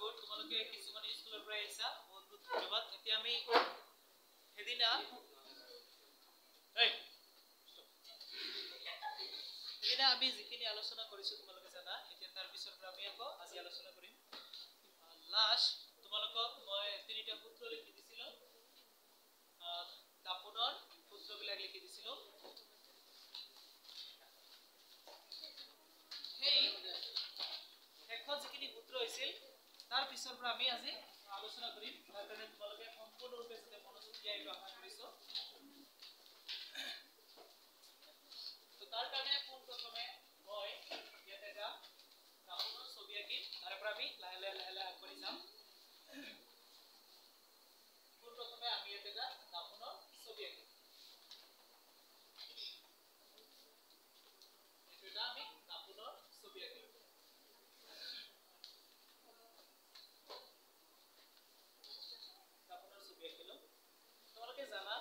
Good তোমালোকে কিছুমান স্কুলৰ পৰা আহিছা বহুত বহুত ধন্যবাদ এতিয়া আমি হেদিনা হেদিনা আমি যিখিনি আলোচনা কৰিছো তোমালোকে জানা এতিয়া তাৰ পিছৰ পৰা আমি আকৌ আজি আলোচনা কৰিম লাষ্ট তোমালোকক মই তিনিটা সূত্ৰ লিখি দিছিলো দাপোনৰ সূত্ৰবিলাক লিখি দিছিলো হেই শেষত যিখিনি সূত্ৰ হৈছিল তাৰ পিছৰ পৰা আমি আজি আলোচনা কৰিম তাৰ কাৰণে তোমালোকে সম্পূৰ্ণৰূপে যাতে মনোযোগ দিয়া এইটো আশা কৰিছো তো তাৰ কাৰণে কোন প্ৰথমে মই ইয়াত এটা দাপোনৰ ছবি আঁকিম তাৰ পৰা আমি লাহে লাহে আগবাঢ়ি যাম কোন প্ৰথমে আমি ইয়াত এটা দাপোনৰ ছবি আঁকিম এটা আমি দাপোনৰ ছবি আঁকিম তোমালোকে জানা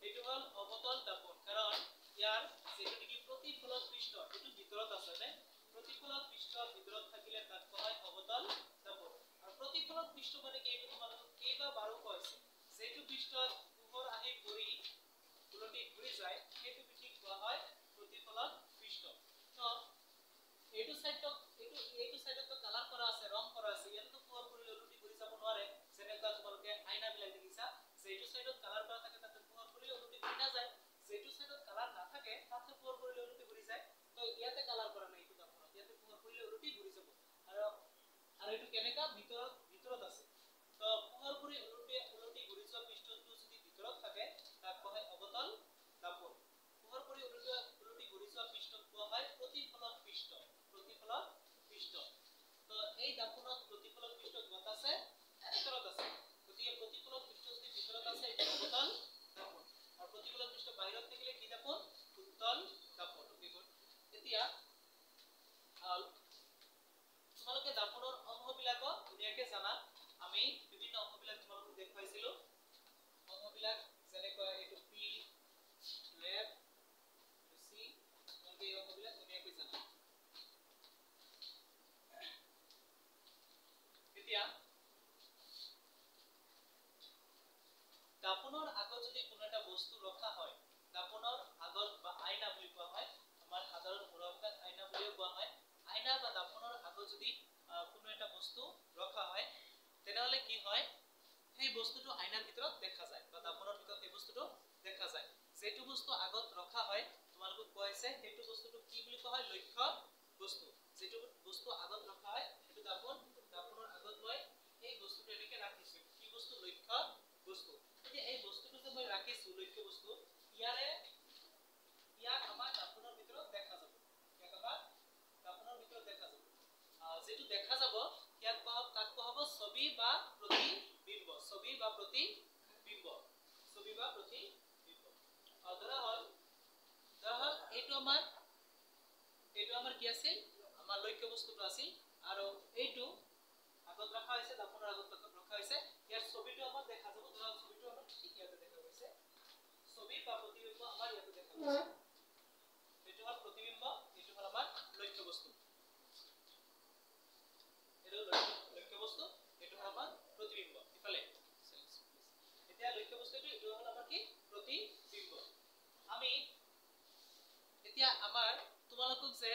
এইটো হল অবতল দাপন কাৰণ ইয়াৰ যেটো নেকি প্ৰতিফলক পৃষ্ঠ এটো ভিতৰত আছে নে প্ৰতিফলক পৃষ্ঠ ভিতৰত থাকিলে তাক কোৱা হয় অবতল দাপন আৰু প্ৰতিফলক পৃষ্ঠ মানে কি এইটো তোমালোকক কেইবা বাৰো কৈছে যেটো পৃষ্ঠত পোহৰ আহি পৰি উলটি ঘূৰি যায় সেইটো ঠিক কোৱা হয় প্ৰতিফলক পৃষ্ঠ তো এইটো সাইডত কালাৰ কৰা আছে ৰং কৰা আছে ইয়াতো পোহৰ পৰিলে উলটি ঘূৰি যাব নোৱাৰে যেনেকা তোমালোকে আইনা বিলাক দেখিছা যেটো সাইডত কালাৰ কৰা থাকে তাতে পোহৰ পৰিলে উলটি ঘূৰি না যায় যেটো সাইডত কালাৰ না থাকে তাতে পোহৰ পৰিলে উলটি ঘূৰি যায় তো ইয়াতে কালাৰ কৰা নাই এইটো দাপোনত ইয়াতে পোহৰ পৰিলে উলটি ঘূৰি যাব আৰু এইটো কেনেকা ভিতৰত আছে তো পোহৰ পৰি উলটি ঘূৰি যোৱা পৃষ্ঠটো যদি ভিতৰত থাকে তাক কোৱা হয় অবতল দাপন পোহৰ পৰি উলটি ঘূৰি যোৱা পৃষ্ঠক কোৱা হয় প্ৰতিফলক পৃষ্ঠ তো এই দাপোনত প্ৰতিফলক পৃষ্ঠ কত আছে ভিতৰত আছে গতিকে প্ৰতিফলক পৃষ্ঠ যদি ভিতৰত আছে এটা অবতল দাপন আৰু প্ৰতিফলক পৃষ্ঠ বাহিৰত থাকিলে কি দাপন উত্তল দাপন এতিয়া তোমালোকে দাপনৰ অংশবিলাক ধুনীয়াকৈ জানা আমি বিভিন্ন অংশবিলাক তোমালোকক দেখাইছিলো অংশবিলাক যেনেকৈ এইটো পি লেফট সি তোমালোকে এই অংশবিলাক ধুনীয়াকৈ জানা এতিয়া দাপনৰ আগত যদি কোনো এটা বস্তু ৰখা হয় দাপনৰ আগত বা আইনা বুলি কোৱা হয় আমাৰ সাধাৰণ মুৰব্বাত আইনা বুলিও কোৱা হয় আইনা বা দাপনৰ আগত যদি কোনো এটা বস্তু ৰখা হয় তেনেহলে কি হয় সেই বস্তুটো আইনাৰ ভিতৰত দেখা যায় বা দাপনৰ ভিতৰত এই বস্তুটো দেখা যায় যেটো বস্তু আগত ৰখা হয় তোমালোকক কৈছে সেইটো বস্তুটো কি বুলি কোৱা হয় লক্ষ্য বস্তু যেটো বস্তু আগত ৰখা হয় সেইটো দাপনৰ আগত মই এই বস্তুটো এনেকৈ ৰাখিছো কি বস্তু লক্ষ্য বস্তু এতিয়া এই বস্তুটো যে মই ৰাখিছো লক্ষ্য বস্তু ইয়াক আমাৰ দাপনৰ ভিতৰত দেখা যাব যেটো দেখা যাব ইয়াক কাক কোৱা হ'ব ছবি বা প্ৰতিবিম্ব ধৰা হল এইটো আমাৰ কি আছিল আমাৰ লক্ষ্য বস্তুটো আছিল আৰু এইটো আগত ৰাখা হৈছে দাপনৰ আগত ৰখা হৈছে ইয়াৰ ছবিটো আমাৰ দেখা যাব ধৰা ছবিটো আমাৰ ঠিক ইয়াতে দেখা গৈছে ছবি বা প্ৰতিবিম্ব আমাৰ ইয়াতে দেখা গৈছে এইটো হ'ল প্ৰতিবিম্ব এইটো হ'ল আমাৰ লক্ষ্য বস্তু এইটো লক্ষ্য বস্তু এইটো হ'ল আমাৰ প্ৰতিবিম্ব ইফালে এতিয়া লক্ষ্য বস্তুটো এইটো হ'ল আমাৰ কি প্ৰতিবিম্ব আমি এতিয়া আমাৰ তোমালোকক যে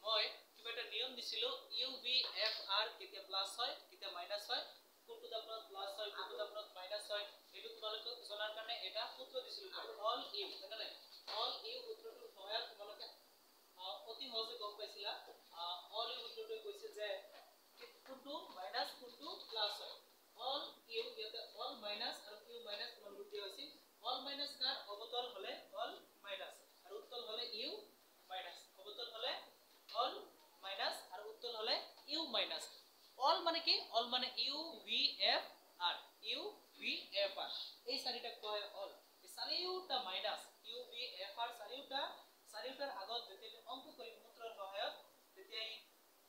মই কিবা এটা নিয়ম দিছিলো ইউ ভি এফ আৰ কেতিয়া প্লাস হয় কেতিয়া মাইনাস হয় কোনটো দাপনত প্লাস হয় কোনটো দাপনত মাইনাস হয় এইটো তোমালোকক জনাৰ কাৰণে এটা সূত্ৰ দিছিলো অল ইউ মানে অল ইউ সূত্ৰটোৰ সহায়ত তোমালোকে অতি সহজে গম পাইছিলা অল ইউ সূত্ৰটোৱে কৈছে যে কোনটো মাইনাস কোনটো প্লাস হয় অল ইউ ইয়াতে অল মাইনাস আৰু ইউ মাইনাস তোমালোক দিয়া হৈছে অল মাইনাস কাৰ অবতল হলে অল মাইনাস আৰু উত্তল হলে ইউ মাইনাস অবতল হলে অল মাইনাস আৰু উত্তল হলে ইউ মাইনাস অল মানে কি অল মানে ইউ ভি এফ আৰ এই চাৰিটা কয় অল এই চাৰিটা minus U V F R চাৰিটাৰ আগত যেতিয়া অংক কৰিম সূত্ৰৰ সহায়ত তেতিয়া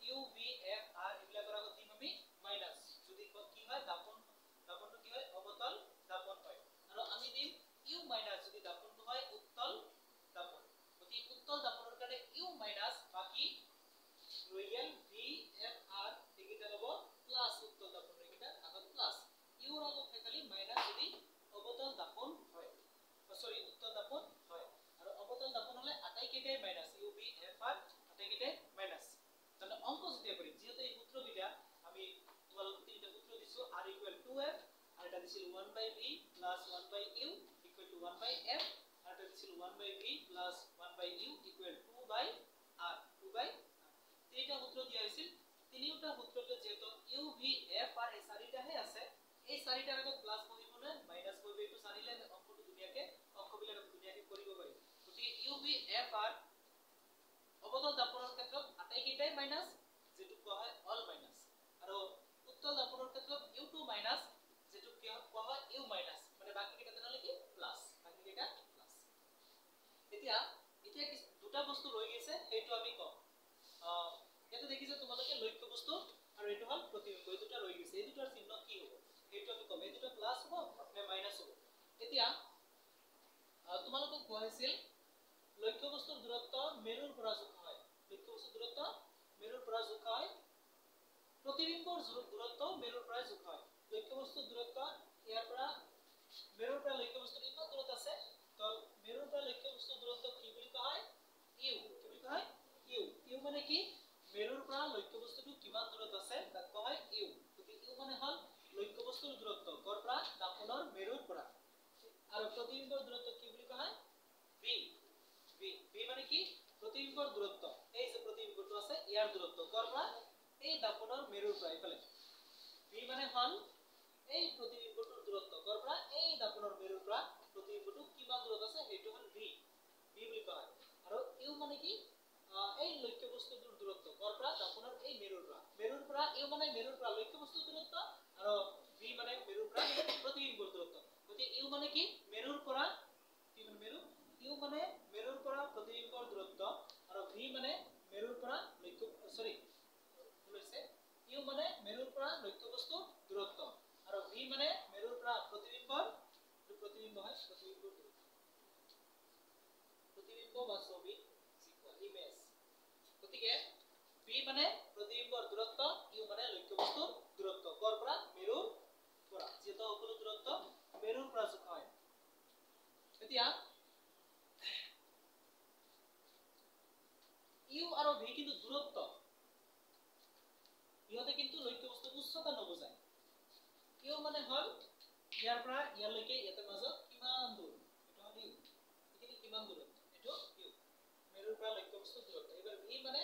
ইউ ভি এফ আৰ এইবিলাকৰ আগত দিম আমি মাইনাস যদি কি হয় দাপনটো কি হয় অবতল দাপন হয় আৰু আমি দিম ইউ মাইনাস যদি দাপনটো হয় উত্তল দাপন গতি উত্তল দাপনৰ কাৰণে ইউ মাইনাস বাকি রয়েল ভি এফ আর এইটা লব plus v plus 1 by u equal to 1 by f আৰু এটা দিছিল 1 by v plus 1 by u equal 2 by r 2 by তিনিটা সূত্র দিয়া হৈছিল তিনিটা সূত্ৰতে যেটো u v f আৰ এই চাৰিটাহে আছে এই চাৰিটাৰ আগত প্লাস বহিবনে মাইনাস বহিব এইটো জানিলে অংকটো দুনিয়াকে অংকবিলাক দুনিয়াকে কৰিব পাৰি গতিকে u v f r অবতল দাপনৰ ক্ষেত্ৰত আটাইকেইটাই মাইনাস যেটো কোৱা হয় অল মাইনাস আৰু উত্তল দাপনৰ ক্ষেত্ৰত u2 মাইনাস যেটো কোৱা হয় u মাইনাস মানে বাকিকেইটা তেনেহলে কি প্লাস বাকিকেইটা প্লাস এতিয়া দুটা বস্তু ৰৈ গৈছে সেইটো আমি কম এটা দেখিছে তোমালোকে লক্ষ্য বস্তু আৰু এটো হল প্ৰতিবিম্ব এই দুটা ৰৈ গৈছে এই দুটাৰ চিহ্ন কি হ'ব এইটো আমি কম এই দুটা প্লাস হ'ব নে মাইনাস হ'ব এতিয়া তোমালোকক কোৱা হৈছিল লক্ষ্য বস্তুৰ দূৰত্ব মেৰুৰ পৰা জোখা হয় লক্ষ্য বস্তুৰ দূৰত্ব মেৰুৰ পৰা জোখা হয় প্ৰতিবিম্বৰ দূৰত্ব মেৰুৰ পৰা জোখা হয় লক্ষ্য বস্তুৰ দূৰত্ব ইয়াৰ পৰা মেৰুৰ পৰা লক্ষ্য বস্তুৰ ইমান দূৰত আছে তো মেৰুৰ পৰা লক্ষ্য বস্তুৰ দূৰত্ব কি বুলি কোৱা হয় u কি বুলি কোৱা হয় u মানে কি মেৰুৰ পৰা লক্ষ্য বস্তুটো কিমান দূৰত আছে তাক কোৱা হয় u গতিকে u মানে হল লক্ষ্য বস্তুৰ দূৰত্ব কৰ পৰা দাপনৰ মেৰুৰ পৰা আৰু প্ৰতিবিম্বৰ দূৰত্ব কি বুলি কোৱা হয় v মানে কি প্ৰতিবিম্বৰ দূৰত্ব এই যে প্ৰতিবিম্বটো আছে ইয়াৰ দূৰত্ব কৰ পৰা এই দাপনৰ মেৰুৰ পৰা ইফালে v মানে হল এই প্ৰতিবিম্বটোৰ দূৰত্ব কৰ পৰা এই দাপনৰ মেৰুৰ পৰা প্ৰতিবিম্বটো কিমান দূৰত আছে সেইটো হল v বুলি কোৱা হয় আৰু u মানে কি এই লক্ষ্য বস্তুটোৰ দূৰত্ব কৰ পৰা দাপনৰ এই মেৰুৰ পৰা u মানে মেৰুৰ পৰা লক্ষ্য বস্তুৰ দূৰত্ব আৰু v মানে মেৰুৰ পৰা প্ৰতিবিম্বৰ দূৰত্ব গতিকে u মানে কি মেৰুৰ পৰা কি মানে মেৰু u মানে মেৰুৰ পৰা প্ৰতিবিম্বৰ দূৰত্ব আৰু v মানে মেৰুৰ পৰা লক্ষ্য হৈছে u মানে মেৰুৰ পৰা লক্ষ্য বস্তুৰ দূৰত্ব আৰু v মানে মেৰুৰ পৰা প্ৰতিবিম্বৰ হয় প্ৰতিবিম্বৰ দূৰত্ব প্ৰতিবিম্ব বা ছবি ইমেজ গতিকে v মানে প্ৰতিবিম্বৰ দূৰত্ব u মানে লক্ষ্য বস্তুৰ দূৰত্ব কৰ পৰা মেৰুৰ পৰা যেটো সকলো দূৰত্ব মেৰুৰ পৰা জোখা হয় এতিয়া u আৰু v কিন্তু দূৰত্ব ইহতে কিন্তু লক্ষ্য বস্তুৰ উচ্চতা নবুজায় u মানে হল ইয়াৰ পৰা ইয়ালৈকে ইয়াতে মাজত কিমান দূৰ এটা হল u এখিনি কিমান দূৰ এটো u মেৰুৰ পৰা লক্ষ্য বস্তুৰ দূৰত্ব এবাৰ v মানে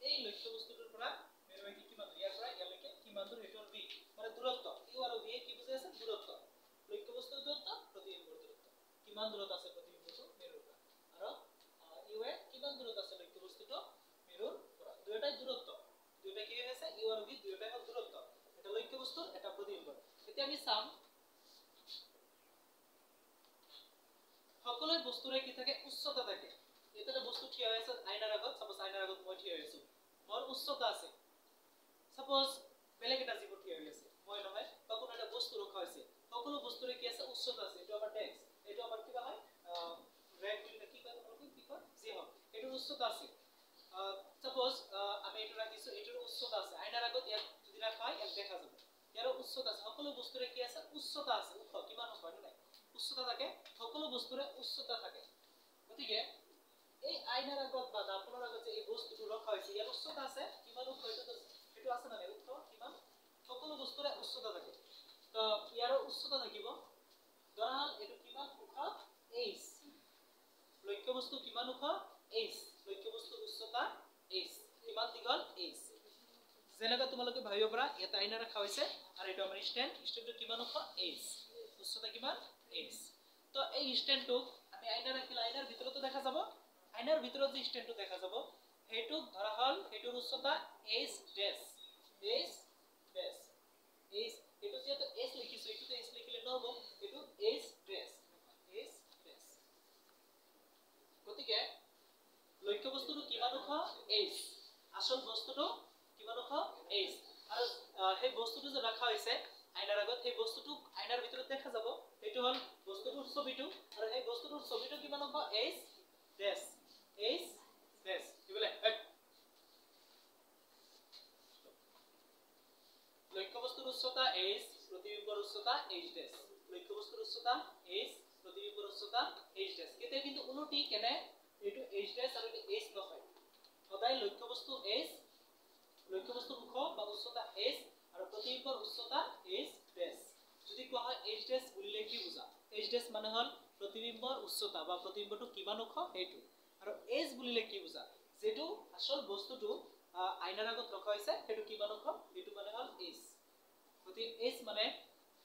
এই লক্ষ্য বস্তুটোৰ পৰা মেৰুলৈকে কিমান দূৰ ইয়াৰ পৰা ইয়ালৈকে কিমান দূৰ এটো হল v মানে দূৰত্ব u আৰু v কি বুজাই আছে দূৰত্ব লক্ষ্য বস্তুৰ দূৰত্ব প্ৰতিবিম্বৰ দূৰত্ব কিমান দূৰত আছে প্ৰতিবিম্বটো মেৰুৰ পৰা আৰু u এ কিমান দূৰত আছে লক্ষ্য বস্তুটো মেৰুৰ পৰা দুয়োটাই দূৰত্ব দুয়োটা কি হৈছে u আৰু v দুয়োটাই হল দূৰত্ব এটা লক্ষ্য বস্তুৰ এটা প্ৰতিবিম্বৰ এতিয়া আমি চাম সকলো বস্তুৰে কি থাকে উচ্চতা থাকে এটা বস্তু থিয় হৈ আছে আইনাৰ আগত সাপোজ আইনাৰ আগত মই থিয় হৈ আছো মোৰ উচ্চতা আছে সাপোজ বেলেগ এটা জীৱ থিয় হৈ আছে মই নহয় বা কোনো এটা বস্তু ৰখা হৈছে সকলো বস্তুৰে কি আছে উচ্চতা আছে এটো আমাৰ ডেস্ক এটো আমাৰ কিবা হয় ৰেক বুলি কি কয় তোমালোকে কি কয় যি হওক এটো উচ্চতা আছে সাপোজ আমি এটো ৰাখিছো এটোৰ উচ্চতা আছে আইনাৰ আগত ইয়াক যদি ৰাখা হয় ইয়াক দেখা যাব ইয়াৰ উচ্চতা আছে সকলো বস্তুৰে কি আছে উচ্চতা আছে উচ্চ কিমান হয় নাই উচ্চতা থাকে সকলো বস্তুৰে উচ্চতা থাকে গতিকে এই আইনাৰ আগত বা দাপনৰ আগত যে এই বস্তুটো ৰখা হৈছে ইয়াৰ উচ্চতা আছে কিমান উচ্চ এটো আছে না উচ্চ কিমান সকলো বস্তুৰে উচ্চতা থাকে তো ইয়াৰ উচ্চতা থাকিব ধৰা এটো কিমান ওখ h লক্ষ্য বস্তু কিমান ওখ h লক্ষ্য বস্তুৰ উচ্চতা h কিমান দীঘল h যেনেকৈ তোমালোকে ভাবিব পাৰা এটা আইনা ৰাখা হৈছে আৰু এটো আমাৰ ষ্টেণ্ডটো কিমান ওখ h উচ্চতা কিমান h তো এই ষ্টেণ্ডটো আমি আইনা ৰাখিলে আইনাৰ ভিতৰতো দেখা যাব আইনাৰ ভিতৰত যে ষ্টেণ্ডটো দেখা যাব হেতু ধৰা হল হেতুৰ উচ্চতা h ড্যাশ এটো যেটো h লিখিছো এটো h লিখিলে নহব এটো h ড্যাশ গতিকে লক্ষ্য বস্তুটো কিমান ওখ h আসল বস্তুটো কিমান ওখ h আৰু সেই বস্তুটো যে ৰাখা হৈছে আইনাৰ আগত সেই বস্তুটো আইনাৰ ভিতৰত দেখা যাব এটো হল বস্তুটোৰ ছবিটো আৰু সেই বস্তুটোৰ ছবিটো কিমান ওখ h ড্যাশ কি বলে লক্ষ্য বস্তুৰ উচ্চতা h প্ৰতিবিম্বৰ উচ্চতা h ড্যাশ লক্ষ্য বস্তুৰ উচ্চতা h প্ৰতিবিম্বৰ উচ্চতা h ড্যাশ কেতে কিন্তু উলটি কেনে এটো h ড্যাশ আৰু h নহয় সদায় লক্ষ্য বস্তু h লক্ষ্য বস্তুৰ ওখ বা উচ্চতা h আৰু প্ৰতিবিম্বৰ উচ্চতা ডেছ মানে হল প্ৰতিবিম্বৰ উচ্চতা বা প্ৰতিবিম্বটো কিমান ওখ সেইটো আৰু এজ বুলিলে কি বুজা যেটো আসল বস্তুটো আইনাৰ আগত ৰখা হৈছে সেইটো কিমান ওখ সেইটো মানে হল এজ গতি এজ মানে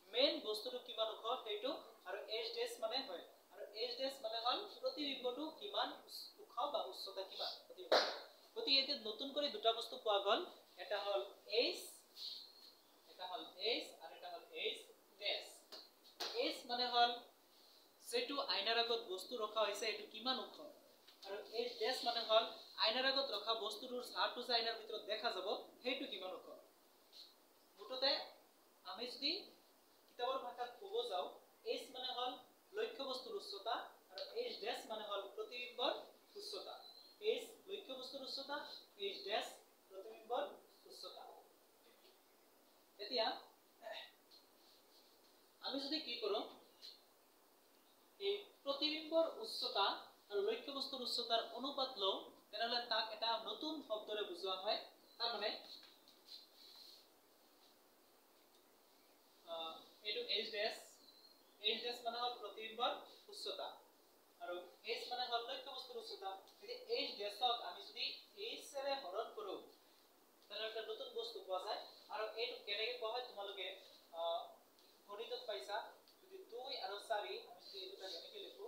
মেইন বস্তুটো কিমান ওখ সেইটো আৰু এজ ডেছ মানে হয় আৰু এজ ডেছ মানে হল প্ৰতিবিম্বটো কিমান ওখ বা উচ্চতা কিমান গতি এতিয়া নতুন কৰি দুটা বস্তু পোৱা গল এটা হল এজ আৰু এটা হল এজ ডেছ এজ মানে হল যেটো আইনাৰ আগত বস্তু ৰখা হৈছে এটো কিমান ওখ আৰু এজ ডেছ মানে হল আইনাৰ আগত ৰখা বস্তুটোৰ ছাৰটো যে আইনাৰ ভিতৰত দেখা যাব সেইটো কিমান ওখ মুঠতে আমি যদি কিতাবৰ ভাষাত ক'ব যাও এজ মানে হল লক্ষ্য বস্তুৰ উচ্চতা আৰু এজ ডেছ মানে হল প্ৰতিবিম্বৰ উচ্চতা এজ লক্ষ্য বস্তুৰ উচ্চতা এজ ডেছ প্ৰতিবিম্বৰ উচ্চতা এতিয়া আমি যদি কি কৰোঁ এই প্ৰতিবিম্বৰ উচ্চতা আৰু লক্ষ্য বস্তুৰ উচ্চতাৰ অনুপাত লওঁ তেনেহলে তাক এটা নতুন শব্দৰে বুজোৱা হয় তাৰ মানে এটো এজ ডেছ মানে হল প্ৰতিবিম্বৰ উচ্চতা আৰু এজ মানে হল লক্ষ্য বস্তুৰ উচ্চতা যদি এজ ডেছক আমি যদি এজ এৰে হৰণ কৰো তাহলে একটা নতুন বস্তু পোৱা যায় আৰু এইটো কেনেকৈ কোৱা হয় তোমালোকে গণিতত পাইছা যদি 2 আৰু 4 আমি যদি এটা এনেকৈ লিখো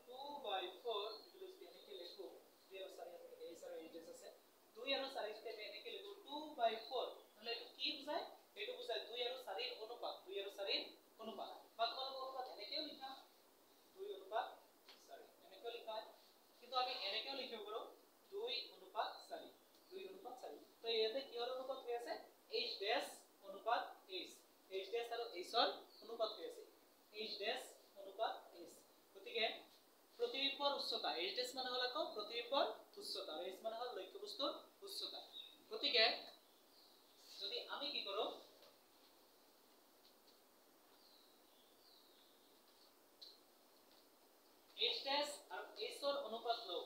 2/4 যদি এনেকৈ লিখো 2 আৰু 4 আছে এজ আৰু এজ ডেছ আছে 2 আৰু 4 যদি আমি এনেকৈ লিখো 2/4 তাহলে কি বুজায় এইটো বুজায় 2 আৰু 4 এৰ অনুপাত 2 আৰু 4 এৰ অনুপাত বা তোমালোকৰ অনুপাত এনেকৈও লিখা 2 অনুপাত 4 এনেকৈ লিখা কিন্তু আমি এনেকৈও লিখিব পাৰো 2 অনুপাত 4 2 অনুপাত 4 তো ইয়াতে কিহৰ অনুপাত হৈ আছে এইচ ডেছ অনুপাত এইচ এইচ ডেছ আৰু এইচৰ অনুপাত হৈ আছে এইচ ডেছ অনুপাত এইচ গতিকে প্ৰতিবিম্বৰ উচ্চতা এইচ ডেছ মানে হল আকৌ প্ৰতিবিম্বৰ উচ্চতা আৰু এইচ মানে হল লক্ষ্য বস্তুৰ উচ্চতা গতিকে যদি আমি কি কৰো এইচ ডেছ আৰু এইচৰ অনুপাত লও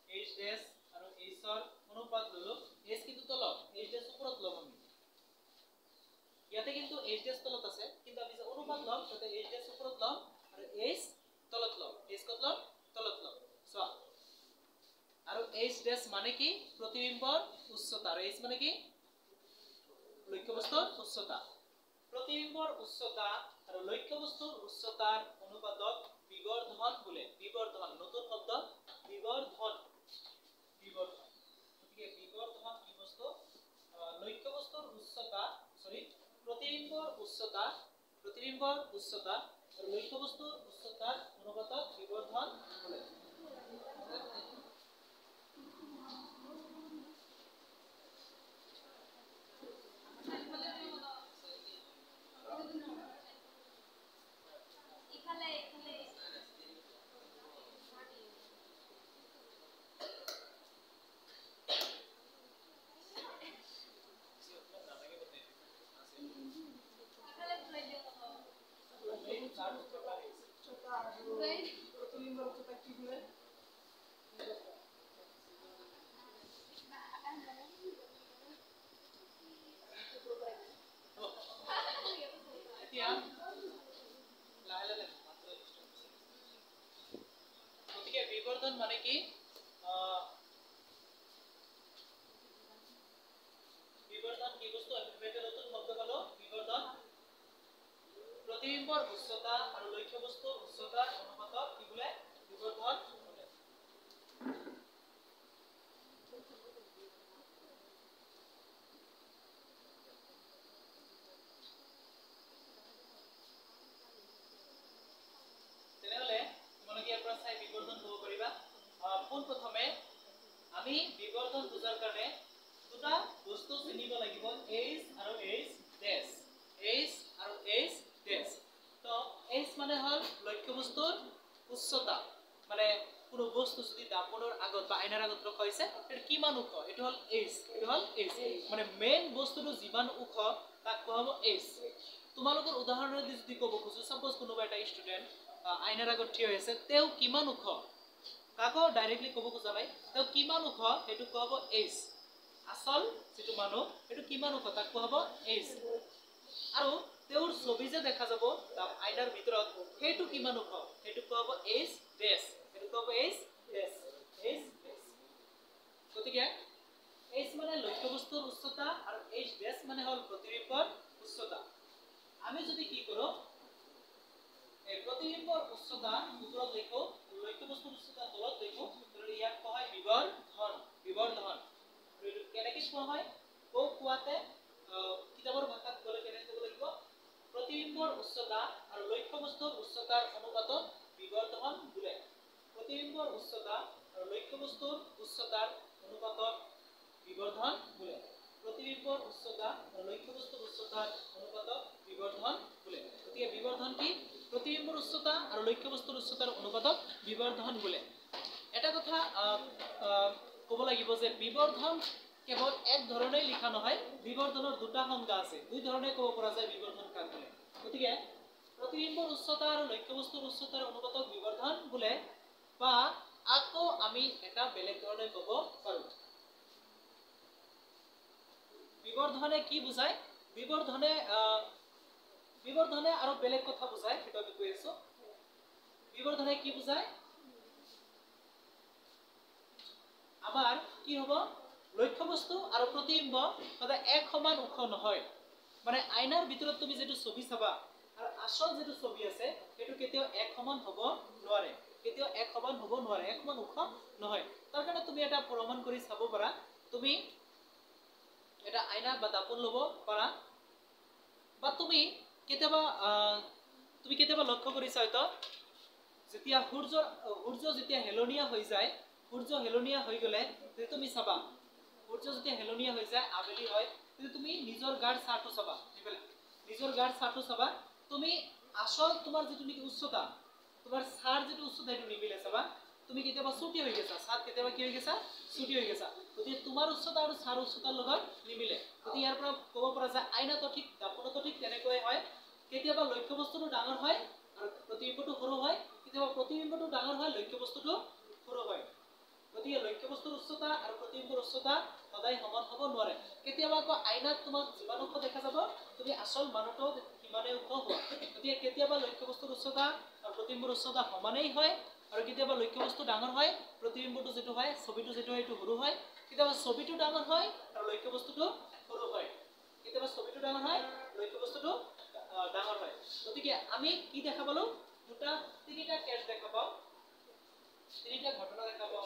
এইচ ডেছ আৰু এইচৰ অনুপাত ললো এইচ কিন্তু তলত এইচ ডেছ ওপৰত লম আমি ইয়াতে কিন্তু এইচ ডেছ তলত আছে কিন্তু আমি যে অনুপাত লম তাতে এইচ ডেছ ওপৰত লম আৰু এইচ তলত লম এইচ কত লম তলত লম চোৱা আৰু এইচ ডেছ মানে কি প্ৰতিবিম্বৰ উচ্চতা আৰু এইচ মানে কি লক্ষ্য বস্তুৰ উচ্চতা প্ৰতিবিম্বৰ উচ্চতা আৰু লক্ষ্য বস্তুৰ উচ্চতাৰ অনুপাতক বিবৰ্ধন বোলে বিবৰ্ধন নতুন শব্দ বিবৰ্ধন গতিকে বিবৰ্ধন কি বস্তু লক্ষ্য বস্তুৰ উচ্চতা প্ৰতিবিম্বৰ উচ্চতা আৰু লক্ষ্য বস্তুৰ উচ্চতাৰ অনুপাতক বিবৰ্ধন বোলে গতিকে বিবৰ্ধন মানে কি বিবৰ্ধন কি বস্তু আমি এটা নতুন শব্দ পালো বিবৰ্ধন প্ৰতিবিম্বৰ উচ্চতা আৰু লক্ষ্য বস্তুৰ উচ্চতাৰ অনুপাতক কি বোলে বিবৰ্ধন বোলে তেনেহলে তোমালোকে ইয়াৰ পৰা চাই বিবৰ্ধন ক'ব পাৰিবা পোন প্ৰথমে আমি বিবৰ্ধন বুজাৰ কাৰণে দুটা বস্তু চিনিব লাগিব এইচ আৰু এইচ ডেছ তো এইচ মানে হল লক্ষ্য বস্তুৰ উচ্চতা মানে কোনো বস্তু যদি দাপনৰ আগত বা আইনাৰ আগত ৰখা হৈছে এটো কিমান ওখ এটো হল এইচ মানে মেইন বস্তুটো যিমান ওখ তাক কোৱা হ'ব এইচ তোমালোকৰ উদাহৰণেদি যদি ক'ব খুজো সাপোজ কোনোবা এটা ষ্টুডেন্ট আইনাৰ আগত থিয় হৈছে তেও কিমান ওখ কাকো ডাইৰেক্টলি ক'ব খোজা নাই তেও কিমান ওখ হেতু কোৱা হ'ব এইচ আসল যেটো মানুহ এটো কিমান ওখ তাক কোৱা হ'ব এইচ আৰু তেওঁৰ ছবি যে দেখা যাব আইনাৰ ভিতৰত সেইটো কিমান ওখ সেইটো কোৱা হ'ব h ডেশ সেইটো কোৱা হ'ব h ডেশ গতিকে h মানে লক্ষ্যবস্তুৰ উচ্চতা আৰু h ডেশ মানে হল প্ৰতিবিম্বৰ উচ্চতা আমি যদি কি কৰো এই প্ৰতিবিম্বৰ উচ্চতা ওপৰত লিখো লক্ষ্যবস্তুৰ উচ্চতা তলত লিখো তাহলে ইয়াক কোৱা হয় বিবৰ্ধন কেনেকৈ কোৱা হয় কোৱাতে কিতাপৰ ভাষাত গলে কেনেকৈ ক'ব লাগিব प्रतिबिंबर उच्चता और लक्ष्यबस्तुर उच्चतार अनुपातक विवर्धन बोले प्रतिबिंबर उच्चता और लक्ष्यबस्तुर उच्चतार अनुपातक विवर्धन बोले प्रतिबिंबर उच्चता और लक्ष्यबस्तुर उच्चतार अनुपातक विवर्धन बोले गतिके विवर्धन की प्रतिबिंबर उच्चता और लक्ष्यबस्तुर उच्चतार अनुपातक विवर्धन बोले এটা কথা ক'ব লাগিব যে বিবৰ্ধন কেৱল এক ধৰণে লিখা নহয় বিবৰ্ধনৰ দুটা সংজ্ঞা আছে দুই ধৰণে ক'ব পৰা যায় বিবৰ্ধন কাক বোলে গতিকে প্ৰতিবিম্বৰ উচ্চতা আৰু লক্ষ্যবস্তুৰ উচ্চতাৰ অনুপাতক বিবৰ্ধন বোলে বা আকৌ আমি এটা বেলেগ ধৰণে ক'ব পাৰো বিবৰ্ধনে কি বুজায় বিবৰ্ধনে আৰু বেলেগ কথা বুজায় সেইটো আমি কৈ আছো বিবৰ্ধনে কি বুজায় আমাৰ কি হ'ব লক্ষ্যবস্তু আৰু প্ৰতিবিম্ব সদায় এক সমান ওখ নহয় মানে আইনাৰ ভিতৰত তুমি যেটো ছবি চাবা আৰু আসল যেটো ছবি আছে সেইটো কেতিয়াও এক সমান হ'ব নোৱাৰে এক সমান ওখ নহয় তাৰ কাৰণে তুমি এটা প্ৰমাণ কৰি চাব পাৰা তুমি এটা আইনা বা দাপোন ল'ব পাৰা বা তুমি কেতিয়াবা লক্ষ্য কৰিছা হয়তো যেতিয়া সূৰ্য যেতিয়া হেলনীয়া হৈ যায় সূৰ্য হেলনীয়া হৈ গলে তুমি চাবা সূৰ্য যেতিয়া হেলনীয়া হৈ যায় আবেলি হয় তুমি নিজৰ গাৰ ছাটো চাবা তুমি আসল তোমাৰ যেটো নেকি উচ্চতা তোমাৰ ছাৰ যেটো উচ্চতা সেইটো নিমিলে চাবা তুমি কেতিয়াবা ছুটি হৈ গৈছা ছাত কেতিয়াবা কি হৈ গৈছা ছুটি হৈ গৈছা গতিকে তোমাৰ উচ্চতা আৰু ছাৰ উচ্চতাৰ লগত নিমিলে গতিকে ইয়াৰ পৰা ক'ব পৰা যায় আইনাটো ঠিক দাপোনটো ঠিক তেনেকৈ হয় কেতিয়াবা লক্ষ্যবস্তুটো ডাঙৰ হয় আৰু প্ৰতিবিম্বটো সৰু হয় কেতিয়াবা প্ৰতিবিম্বটো ডাঙৰ হয় লক্ষ্যবস্তুটো সৰু হয় গতিকে লক্ষ্যবস্তুৰ উচ্চতা আৰু প্ৰতিবিম্বৰ উচ্চতা সদায় সমান হ'ব নোৱাৰে কেতিয়াবা আকৌ আইনাত তোমাক যিমান ওখ দেখা যাব তুমি আসল মানুহটো কিমানে ওখ হোৱা গতিকে কেতিয়াবা লক্ষ্যবস্তুৰ উচ্চতা আৰু প্ৰতিবিম্বৰ উচ্চতা সমানেই হয় আৰু কেতিয়াবা লক্ষ্যবস্তু ডাঙৰ হয় প্ৰতিবিম্বটো যেটো হয় ছবিটো যেটো হয় এটো সৰু হয় কেতিয়াবা ছবিটো ডাঙৰ হয় আৰু লক্ষ্যবস্তুটো সৰু হয় কেতিয়াবা ছবিটো ডাঙৰ হয় লক্ষ্যবস্তুটো ডাঙৰ হয় গতিকে আমি কি দেখা পালো তিনিটা কেছ দেখা পাও তিনিটা ঘটনা দেখা পাও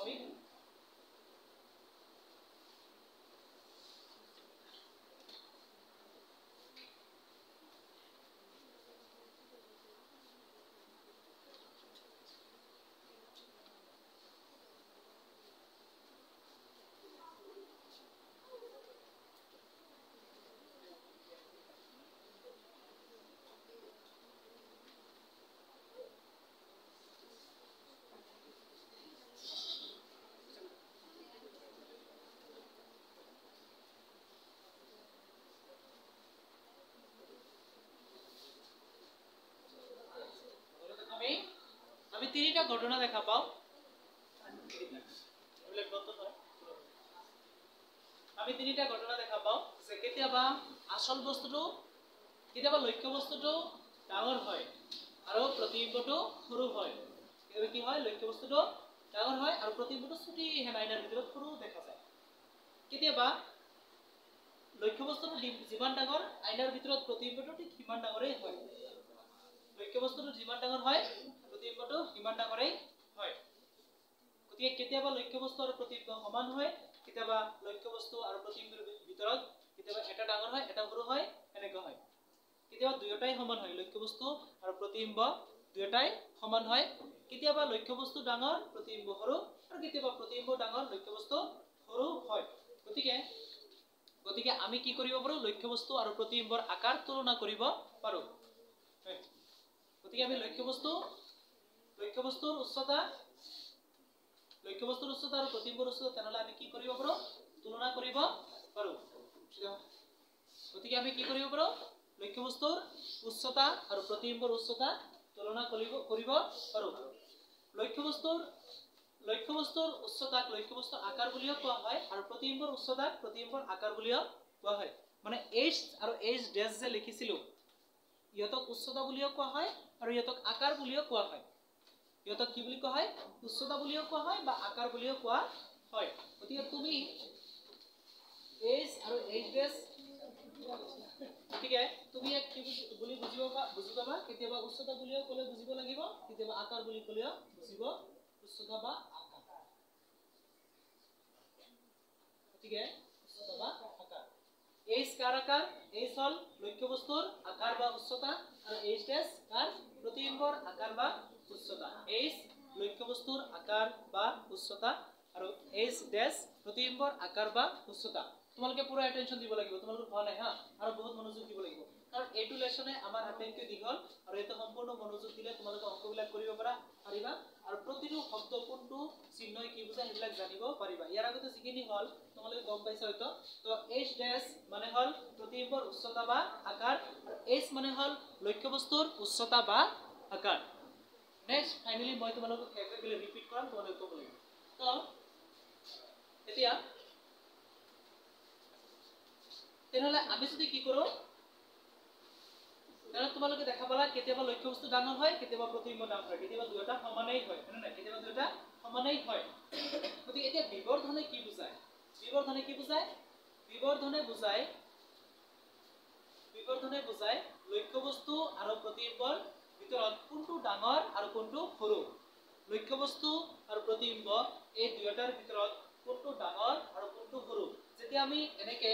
আমি তিনিটা ঘটনা দেখা পাও আমি তিনিটা ঘটনা দেখা পাও যে কেতিয়াবা আসল বস্তুটো কেতিয়াবা লক্ষ্যবস্তুটো ডাঙৰ হয় আৰু প্ৰতিবিম্বটো সৰু হয় কেতিয়াবা কি হয় লক্ষ্যবস্তুটো ডাঙৰ হয় আৰু প্ৰতিবিম্বটো ছুটি হেনাইনাৰ ভিতৰত সৰু দেখা যায় কেতিয়াবা লক্ষ্যবস্তুটো যিমান ডাঙৰ আইনাৰ ভিতৰত প্ৰতিবিম্বটো ঠিক সিমান ডাঙৰেই হয় লক্ষ্যবস্তুটো যিমান ডাঙৰ হয় प्रतिबिंबটো ইমান ডাঙৰেই হয় গতিকে কেতিয়াবা লক্ষ্যবস্তু আৰু প্ৰতিবিম্ব সমান হয় কেতিয়াবা লক্ষ্যবস্তু আৰু প্ৰতিবিম্বৰ ভিতৰত কেতিয়াবা এটা ডাঙৰ হয় এটা সৰু হয় এনেকৈ হয় কেতিয়াবা দুয়োটাই সমান হয় লক্ষ্যবস্তু আৰু প্ৰতিবিম্ব দুয়োটাই সমান হয় কেতিয়াবা লক্ষ্যবস্তু ডাঙৰ প্ৰতিবিম্ব সৰু আৰু কেতিয়াবা প্ৰতিবিম্ব ডাঙৰ লক্ষ্যবস্তু সৰু হয় গতিকে আমি কি কৰিব পাৰো লক্ষ্যবস্তু আৰু প্ৰতিবিম্বৰ আকাৰ তুলনা কৰিব পাৰো গতিকে আমি লক্ষ্যবস্তুৰ উচ্চতা আৰু প্ৰতিবিম্বৰ উচ্চতা তেনেহলে আমি কি কৰিব পাৰো তুলনা কৰিব পাৰো গতিকে আমি কি কৰিব পাৰো লক্ষ্যবস্তুৰ উচ্চতা আৰু প্ৰতিবিম্বৰ উচ্চতা তুলনা কৰিব পাৰো লক্ষ্যবস্তুৰ উচ্চতাক লক্ষ্যবস্তুৰ আকাৰ বুলিও কোৱা হয় আৰু প্ৰতিবিম্বৰ উচ্চতাক প্ৰতিবিম্বৰ আকাৰ বুলিও কোৱা হয় মানে h আৰু h ড্যাশ যে লিখিছিলো ইহতক উচ্চতা বুলিও কোৱা হয় আৰু ইহতক আকাৰ বুলিও কোৱা হয় ইহতক কি বুলি কোৱা হয় উচ্চতা বুলিও কোৱা হয় বা আকাৰ বুলিও কোৱা হয় গতিকে তুমি h আৰু h ড্যাশ গতিকে তুমি এক কি বুলি বুজি পাবা কেতিয়াবা উচ্চতা বুলিও ক'লে বুজিব লাগিব কেতিয়াবা আকাৰ বুলি ক'লেও বুজিব উচ্চতা বা আকাৰ গতিকে উচ্চতা বা আকাৰ h কাৰ আকাৰ h হল লক্ষ্যবস্তুৰ আকাৰ বা উচ্চতা আৰু h ড্যাশ কাৰ প্ৰতিবিম্বৰ আকাৰ বা উচ্চতা h লক্ষ্যবস্তুৰ আকাৰ বা উচ্চতা আৰু h ড্যাশ প্ৰতিবিম্বৰ আকাৰ বা উচ্চতা তোমালোকে পুৰা অ্যাটেনশন দিব লাগিব তোমালোক হোৱা নাই হা আৰু বহুত মনোযোগ দিব লাগিব কাৰণ এইটো লেসনে আমাৰ আটাইতকৈ দীঘল আৰু এটা সম্পূৰ্ণ মনোযোগ দিলে তোমালোকে অংকবিলাক কৰিব পাৰিবা আৰু প্ৰতিটো শব্দ কোনটো চিহ্নই কি বুজায় সেইবিলাক জানিব পাৰিবা ইয়াৰ আগতে যিখিনি হল তোমালোকে গম পাইছা হয়তো তো h ড্যাশ মানে হল প্ৰতিবিম্বৰ উচ্চতা বা আকাৰ আৰু h মানে হল লক্ষ্যবস্তুৰ উচ্চতা বা আকাৰ নেক্সট ফাইনালি মই তোমালোকক একবাৰ ৰিপিট কৰাম তোমালোকে ক'ব লাগিব তো এতিয়া তেনেহলে আমি যদি কি কৰো তেনেহলে তোমালোকে দেখা পালা কেতিয়াবা লক্ষ্যবস্তু ডাঙৰ হয় কেতিয়াবা প্ৰতিবিম্ব ডাঙৰ হয় কেতিয়াবা দুটা সমানেই হয় হয় না কেতিয়াবা দুটা সমানেই হয় গতিকে এতিয়া বিবৰ্ধনে কি বুজায় বিবৰ্ধনে বুজায় লক্ষ্যবস্তু আৰু প্ৰতিবিম্বৰ ভিতৰত কোনটো ডাঙৰ আৰু কোনটো সৰু লক্ষ্যবস্তু আৰু প্ৰতিবিম্ব এই দুটাৰ ভিতৰত কোনটো ডাঙৰ আৰু কোনটো সৰু যেতিয়া আমি এনেকে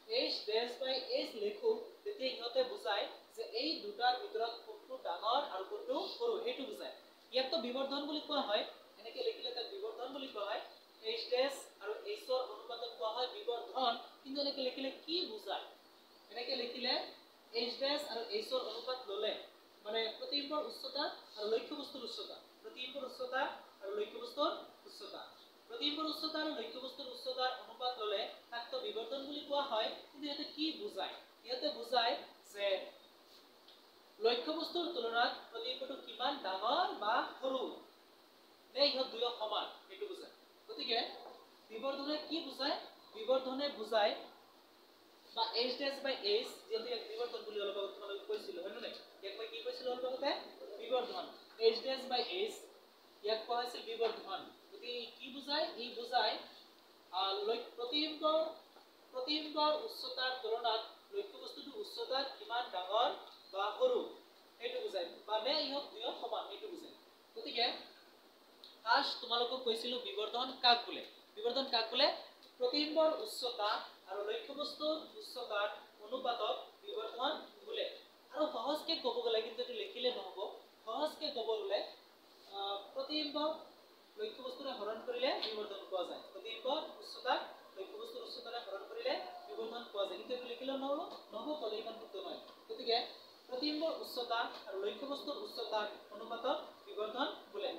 h ড্যাশ বাই h লিখো তেতিয়া ইহতে বুজায় যে এই দুটাৰ ভিতৰত কোনটো ডাঙৰ আৰু কোনটো সৰু হেতু বুজায় ইয়াতো বিবৰ্ধন বুলি কোৱা হয় এনেকে লিখিলে তাক বিবৰ্ধন বুলি কোৱা হয় h ড্যাশ আৰু h ৰ অনুপাতক কোৱা হয় বিবৰ্ধন কিন্তু এনেকে লিখিলে কি বুজায় এনেকে লিখিলে h ড্যাশ আৰু h ৰ অনুপাত ললে মানে প্ৰতিবিম্বৰ উচ্চতা আৰু লক্ষ্যবস্তুৰ উচ্চতা প্ৰতিবিম্বৰ উচ্চতা আৰু লক্ষ্যবস্তুৰ উচ্চতা প্ৰতিবিম্বৰ উচ্চতা আৰু লক্ষ্যবস্তুৰ উচ্চতাৰ অনুপাত ললে তাকতো বিবৰ্ধন বুলি কোৱা হয় কিন্তু ইয়াতে কি বুজায় ইয়াতে বুজায় যে লক্ষ্যবস্তুৰ তুলনাত প্ৰতিবিম্বটো কিমান ডাঙৰ বা সৰু নে ইহত দুয়ো সমান এটো বুজায় গতিকে বিবৰ্ধনে কি বুজায় বিবৰ্ধনে বুজায় বা h ড্যাশ বাই h যেটো এক বিবৰ্ধন বুলি অলপ আগত তোমালোকক কৈছিল হয় নাই এক মই কি কৈছিল অলপ আগতে বিবৰ্ধন h ড্যাশ বাই h ইয়াক কোৱা হৈছিল বিবৰ্ধন গতিকে কি বুজায় ই বুজায় প্ৰতিবিম্বৰ উচ্চতাৰ তুলনাত লক্ষ্যবস্তুটোৰ উচ্চতা কিমান ডাঙৰ বা সৰু হেতু বুজায় মানে ইহত দুয়ো সমান হেতু বুজায় গতিকে ফাৰ্স্ট তোমালোকক কৈছিলো বিবৰ্ধন কাক বোলে প্ৰতিবিম্বৰ উচ্চতা আৰু লক্ষ্যবস্তুৰ উচ্চতাৰ অনুপাতক বিবৰ্ধন বোলে আৰু সহজকে ক'ব গ'লে কিন্তু এটো লিখিলে নহব সহজকে ক'ব গ'লে প্ৰতিবিম্বৰ লক্ষ্যবস্তুৰে হৰণ কৰিলে বিবৰ্ধন পোৱা যায় প্ৰতিবিম্বৰ উচ্চতা লক্ষ্যবস্তুৰ উচ্চতাৰে হৰণ কৰিলে বিবৰ্ধন পোৱা যায় কিন্তু এটো লিখিলে নহব ক'লে ইমান সূত্ৰ নহয় গতিকে প্ৰতিবিম্বৰ উচ্চতা আৰু লক্ষ্যবস্তুৰ উচ্চতাৰ অনুপাতক বিবৰ্ধন বোলে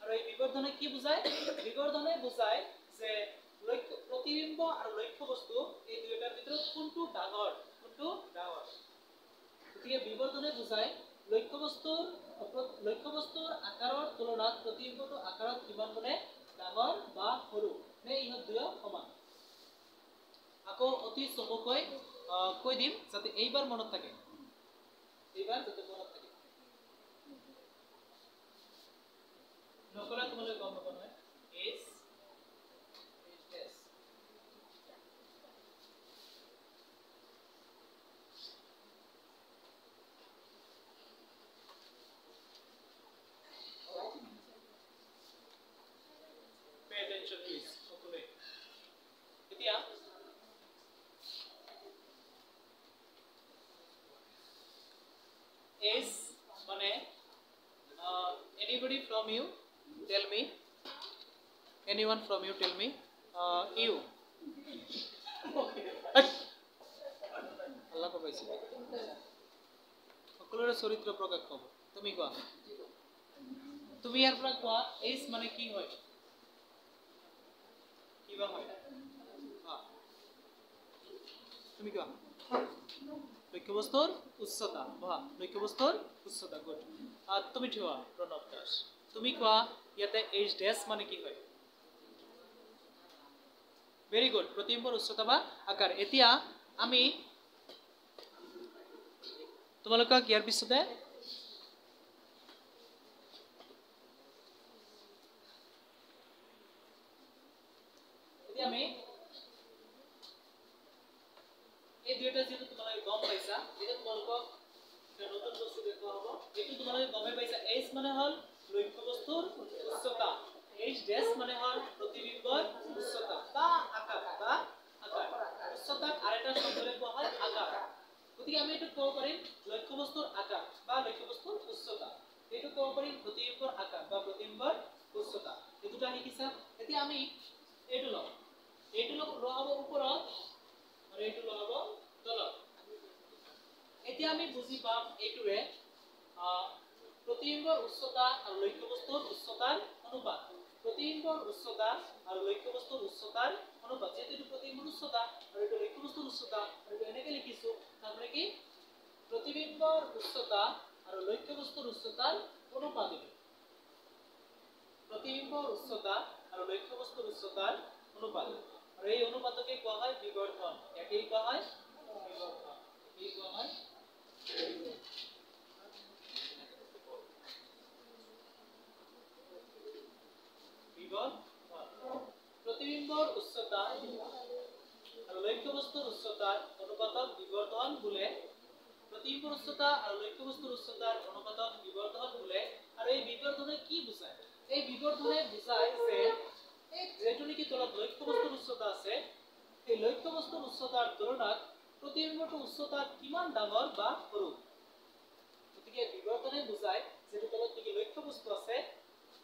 আৰু এই বিবৰ্ধনে কি বুজায় বিবৰ্ধনে বুজায় যে প্ৰতিবিম্ব আৰু লক্ষ্যবস্তু এই দুটাৰ ভিতৰত কোনটো ডাঙৰ গতিকে বিবৰ্ধনে বুজায় লক্ষ্যবস্তুৰ আকাৰৰ তুলনাত প্ৰতিবিম্বটো আকাৰত কিমান গুণে ডাঙৰ বা সৰু নে ইহত দুয়ো সমান আকৌ অতি চমুকৈ কৈ দিম যাতে এইবাৰ মনত থাকে নকলে তোমালোকে গম নাপাবা নহয় h dash pay attention please সকলে এতিয়া is মানে anybody from you tell me anyone from you tell me you Allah ko paisi সকলোৰে চৰিত্ৰ প্ৰকাশ পাব তুমি কোৱা তুমি ইয়াৰ পৰা কোৱা is মানে কি হয় কিবা হয় তুমি কোৱা লক্ষ্যবস্তুৰ উচ্চতা বহা লক্ষ্যবস্তুৰ উচ্চতা গুড তুমি থোৱা প্ৰণৱ দাস তুমি কোৱা ইয়াতে h ড্যাশ মানে কি হয় ভেৰি গুড প্ৰতিবিম্বৰ উচ্চতা বা আকাৰ এতিয়া আমি তোমালোকক ইয়াৰ পিছতে এতিয়া আমি এই দুইটা যেটো তোমালোকে গম পাইছা এটা তোমালোকক এটা নতুন বস্তু দেখুৱা হ'ব এইটো তোমালোকে গমে পাইছা h মানে হল লক্ষ্য বস্তুৰ উচ্চতা h ডেশ মানে হল প্ৰতিবিম্বৰ উচ্চতা বা আকাৰ উচ্চতাক আৰেটা শব্দৰে কোৱা হয় আকাৰ গতিকে আমি এটো ক'ব পাৰিম লক্ষ্য বস্তুৰ আকাৰ বা লক্ষ্য বস্তুৰ উচ্চতা এটো ক'ব পাৰিম প্ৰতিবিম্বৰ আকাৰ বা প্ৰতিবিম্বৰ উচ্চতা এই দুটা লিখিছা এতিয়া আমি এটো লও লোৱা হ'ব ওপৰত আৰু এটো লোৱা হ'ব তলত এতিয়া আমি বুজি পাম এটোৰে प्रतिबिंबर उच्चता और लक्ष्य वस्तुर उच्चतार अनुपात प्रतिबिंबर उच्चता और लक्ष्य वस्तुर उच्चतार अनुपात जेतु प्रतिबिंबर उच्चता और एटु लक्ष्य वस्तुर उच्चता एटु এনেকে লিখিছো তারপরে কি प्रतिबिंबर उच्चता और लक्ष्य वस्तुर उच्चतार अनुपात प्रतिबिंबर उच्चता और लक्ष्य वस्तुर उच्चतार अनुपात और এই অনুপাতকে কোয়া হয় বিবর্ধন একেই কোয়া হয় বিবর্ধন এই কোয়া হয় प्रतिबिंबर उच्चता और लक्ष्य वस्तुर उच्चतार अनुपातक विवर्धन बोले प्रतिबिंबर उच्चता और लक्ष्य वस्तुर उच्चतार अनुपातक विवर्धन बोले और এই বিবর্ধনে কি বোঝায় এই বিবর্ধনে বোঝায় যে এই যেটো নেকি তলত লক্ষ্য বস্তুৰ উচ্চতা আছে এই লক্ষ্য বস্তুৰ উচ্চতাৰ তুলনাত প্ৰতিবিম্বটোৰ উচ্চতা কিমান ডাঙৰ বা সৰু গতিকে বিবৰ্ধনে বোঝায় যেটো তলত নেকি লক্ষ্য বস্তু আছে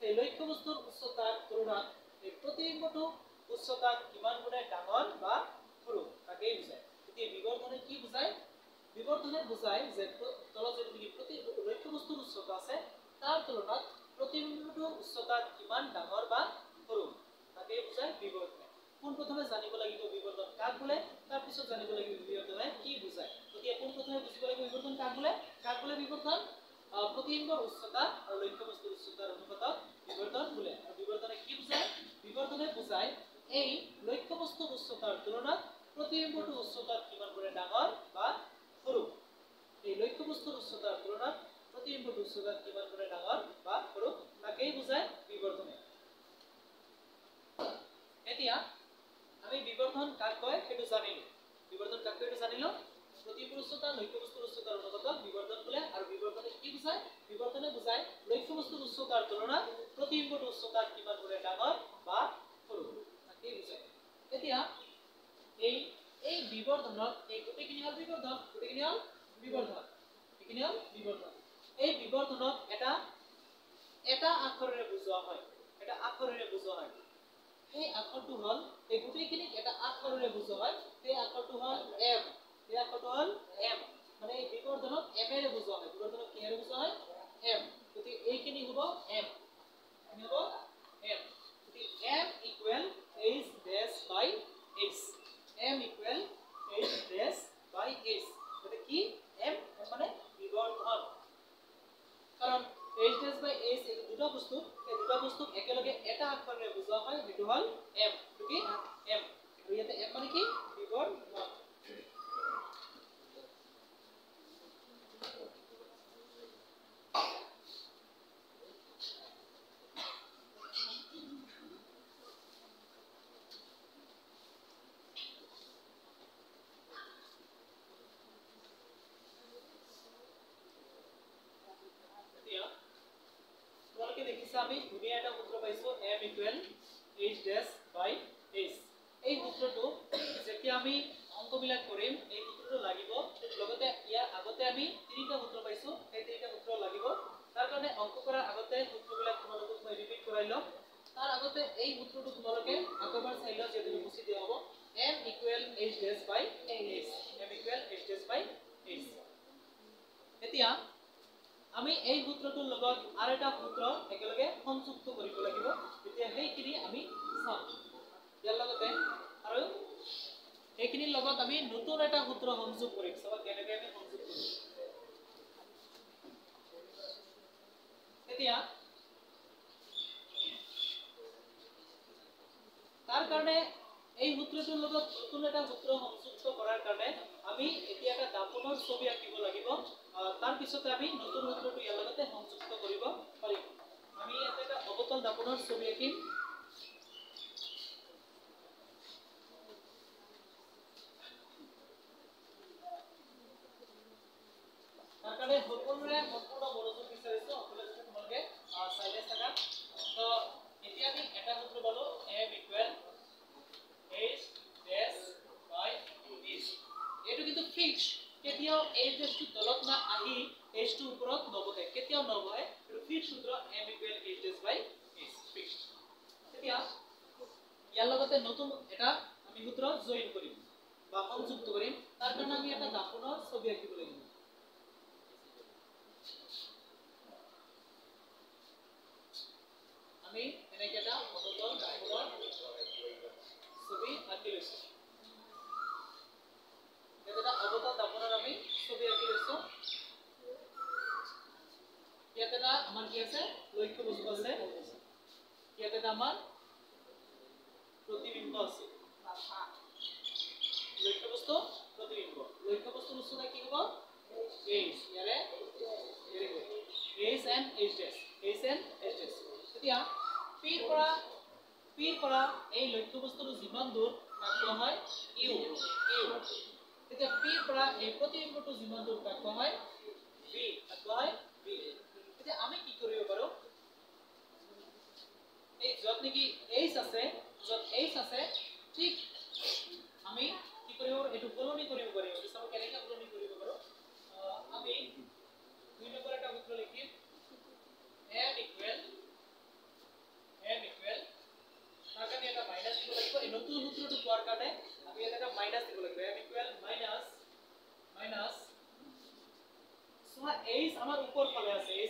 এই লক্ষ্য বস্তুৰ উচ্চতাৰ তুলনাত এই প্ৰতিবিম্বটো উচ্চতা কিমান গুণে ডাঙৰ বা সৰু তাকেই বুজায় এতিয়া বিবৰ্ধনে কি বুজায় বিবৰ্ধনে বুজায় যে তলত যেটো নেকি লক্ষ্য বস্তুৰ উচ্চতা আছে তাৰ তুলনাত প্ৰতিবিম্বটো উচ্চতা কিমান ডাঙৰ বা সৰু তাকেই বুজায় বিবৰ্ধনে কোন প্ৰথমে জানিব লাগিব বিবৰ্ধন কাক বোলে তাৰ পিছত জানিব লাগিব বিবৰ্ধনে কি বুজায় এতিয়া কোন প্ৰথমে বুজিব লাগিব বিবর্ধন কাক বোলে বিবর্ধন प्रतिबिंबर उच्चता और लक्ष्य वस्तुर उच्चतार अनुपातक विवर्धन बोले और विवर्धने কি বুঝায় বিবর্ধনে বুঝায় এই লক্ষ্য বস্তুৰ উচ্চতাৰ তুলনাত প্ৰতিবিম্বটোৰ উচ্চতা কিমান গুণে ডাঙৰ বা সৰু এই লক্ষ্য বস্তুৰ উচ্চতাৰ তুলনাত প্ৰতিবিম্বটোৰ উচ্চতা কিমান গুণে ডাঙৰ বা সৰু তাকেই বুঝায় বিবর্ধনে এতিয়া আমি বিবর্ধন কাক কয় হেতু জানিলো বিবর্ধন কাক কয় হেতু জানিলো प्रतिबिंबर उच्चता लक्ष्य वस्तुर उच्चतार अनुपातक विवर्धन बोले और विवर्धने কি বুঝায় বিবর্ধনে বুঝায় লক্ষ্য বস্তুৰ উচ্চতাৰ তুলনাত প্ৰতিবিম্বটোৰ উচ্চতা কিমান গুণে ডাঙৰ বা সৰু তাকেই বুঝায় এতিয়া এই বিবৰ্ধনক এই গোটেইখিনি হল বিবৰ্ধন এই বিবৰ্ধনক এটা আখৰেৰে বুজোৱা হয় এই আখৰটো হল এই গোটেইখিনিক এটা আখৰেৰে বুজোৱা হয় এই আখৰটো হল m এই আখৰটো হল m মানে এই বিবৰ্ধনক m এৰে বুজোৱা হয় বিবৰ্ধনক কিহেৰে বুজোৱা হয় m গতি এইখিনি হ'ব m গতি m equal h dash by h m equal h dash by h গতি কি m মানে বিবৰ্ধন কাৰণ h ড্যাশ বাই h এই দুটা বস্তু একেলগে এটা আখৰেৰে বুজোৱা হয় যেটো হল m কি m আৰু ইয়াতে m মানে কি বিবৰ্ধন আমি ধুনীয়া এটা সূত্ৰ পাইছো m equal h dash by h এই সূত্ৰটো যেতিয়া আমি অংকবিলাক কৰিম এই সূত্ৰটো লাগিব লগতে ইয়াৰ আগতে আমি তিনিটা সূত্ৰ পাইছো এই তিনিটা সূত্ৰ লাগিব তাৰ কাৰণে অংক কৰাৰ আগতে সূত্ৰবিলাক তোমালোকক মই ৰিপিট কৰাই লম তাৰ আগতে এই সূত্ৰটো তোমালোকে আকবাৰ চাই লও যে তুমি বুজি দিয়া হ'ব m equal h dash by h এতিয়া আমি এই সূত্ৰটোৰ লগত আৰু এটা সূত্ৰ একেলগে সংযুক্ত কৰিব লাগিব তেতিয়া হেইখিনি আমি চাম ইয়াৰ লগতে আৰু এইখিনিৰ লগত আমি নতুন এটা সূত্ৰ সংযোগ কৰিম চাবা কেনেকৈ আমি সংযোগ কৰিম এতিয়া তাৰ কাৰণে এই সূত্ৰটোৰ লগত নতুন এটা সূত্ৰ সংযুক্ত কৰাৰ কাৰণে আমি এতিয়া এটা দাপনৰ ছবি আঁকিব লাগিব তাৰ পিছতে আমি নতুন সূত্ৰটো ইয়াৰ লগতে সংযুক্ত কৰিব পাৰিম আমি ইয়াতে এটা অৱতল দাপনৰ ছবি আঁকিম তাৰ কাৰণে সকলোৰে সম্পূৰ্ণ মনোযোগ বিচাৰিছো সকলোৱে তোমালোকে চাইলে থাকা তো এতিয়া আমি এটা সূত্ৰ পালো m = h dash by this এটো কিন্তু ফিক্স কেতিয়াও h dash টো তলত না আহি h টো ওপৰত নবহে কেতিয়াও নবহে এটো ফিক্স সূত্ৰ m = h dash by this fix এতিয়া ইয়াৰ লগতে নতুন এটা আমি সূত্ৰ জয়েন কৰিম বা সংযুক্ত কৰিম তাৰ কাৰণে আমি এটা দাপনৰ ছবি আঁকিব লাগিব আমি এনেকে এটা অৱতল দাপনৰ ছবি আঁকি লৈছো এটা অৱতল দাপনৰ আমি ছবি আঁকি লৈছো ইয়াতে এটা আমাৰ কি আছে লক্ষ্য বস্তু আছে ইয়াতে এটা আমাৰ প্ৰতিবিম্ব আছে লক্ষ্য বস্তু প্ৰতিবিম্ব লক্ষ্য বস্তুৰ উচ্চতা কি হ'ব h ইয়াৰে very good h and h dash এতিয়া p পৰা এই লক্ষ্য বস্তুৰ যিমান দূৰ তাক হয় u এতিয়া p পৰা এই প্ৰতিবিম্বটো যিমান দূৰ তাক হয় v তাক হয় v এতিয়া আমি কি কৰিব পাৰো এই যত নেকি h আছে ঠিক আমি কি কৰিব এটো কলনি কৰিব পাৰিম এটো সব কেনেকৈ কলনি কৰিব পাৰো আমি দুই নম্বৰ এটা সূত্ৰ লিখিম m equal তাকানে এটা মাইনাস দিব লাগিব এই নতুন সূত্ৰটো পোৱাৰ কাৰণে আমি এটা মাইনাস দিব লাগিব m equal মাইনাস সোয়া h আমাৰ ওপৰ ফালে আছে h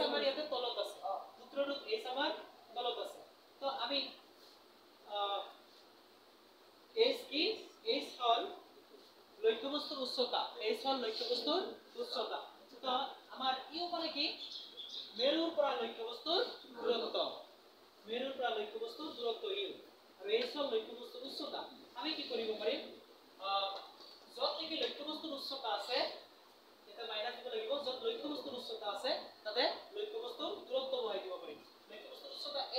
আমাৰ ইয়াতে তলত আছে সূত্ৰটো h আমাৰ তলত আছে তো আমি h কি h হল লক্ষ্য বস্তুৰ উচ্চতা h হল লক্ষ্য বস্তুৰ উচ্চতা তো আমাৰ u মানে কি মেৰুৰ পৰা লক্ষ্য বস্তুৰ দূৰত্ব মেৰুৰ পৰা লক্ষ্য বস্তুৰ দূৰত্ব u আৰু h হল লক্ষ্য বস্তুৰ উচ্চতা আমি কি কৰিব পাৰিম যত নেকি লক্ষ্য বস্তুৰ উচ্চতা আছে এটা মাইনাস দিব লাগিব যত লক্ষ্য বস্তুৰ উচ্চতা আছে তাতে লক্ষ্য বস্তুৰ দূৰত্ব বহাই দিব পাৰিম লক্ষ্য বস্তুৰ উচ্চতা h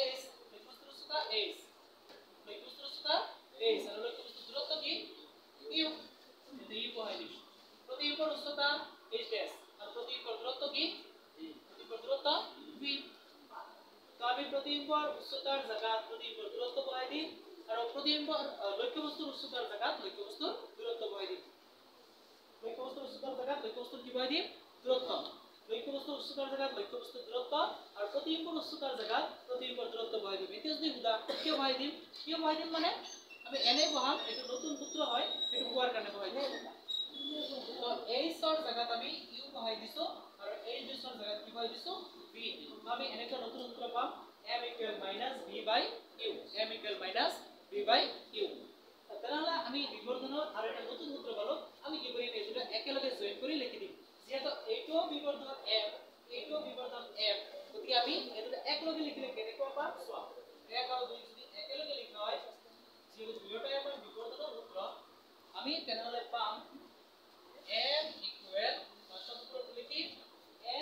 লক্ষ্য বস্তুৰ উচ্চতা h আৰু লক্ষ্য বস্তুৰ দূৰত্ব কি u এতে u বহাই দিম প্ৰতিবিম্বৰ উচ্চতা h dash আৰু প্ৰতিবিম্বৰ দূৰত্ব কি প্ৰতিবিম্বৰ দূৰত্ব v তো আমি প্ৰতিবিম্বৰ উচ্চতাৰ জায়গাত প্ৰতিবিম্বৰ দূৰত্ব বহাই দিম আৰু প্ৰতিবিম্বৰ লক্ষ্য বস্তুৰ উচ্চতাৰ জায়গাত লক্ষ্য বস্তুৰ দূৰত্ব বহাই দিম লক্ষ্য বস্তুৰ উচ্চতাৰ জায়গাত লক্ষ্য বস্তুৰ কি বহাই দিম দূৰত্ব লক্ষ্য বস্তুৰ উচ্চতাৰ জায়গাত লক্ষ্য বস্তুৰ দূৰত্ব আৰু প্ৰতিবিম্বৰ উচ্চতাৰ জায়গাত প্ৰতিবিম্বৰ দূৰত্ব বহাই দিম এতিয়া যদি উদা কিয় বহাই দিম মানে আমি এনে বহাম এটো নতুন সূত্ৰ হয় এটো পোৱাৰ কাৰণে বহাই দিম তো h ৰ জায়গাত আমি u বহাই দিছো আৰু h dash ৰ জায়গাত কি বহাই দিছো v আমি এনেকা নতুন সূত্ৰ পাম m = -v/u তেনেহলে আমি বিবৰ্ধনৰ আৰু এটা নতুন সূত্ৰ পালো আমি কি কৰিম এই দুটা একেলগে জয়েন কৰি লিখি দিম যেহেতু এইটো বিবৰ্ধন m এইটো বিবৰ্ধন m গতিকে আমি এই দুটা একেলগে লিখিলে কেনেকৈ পাম চোৱা 1 আৰু 2 যদি একেলগে লিখা হয় যেহেতু দুয়োটাই আমাৰ বিবৰ্ধনৰ সূত্ৰ আমি তেনেহলে পাম m equal ফাৰ্স্ট সূত্ৰটো লিখি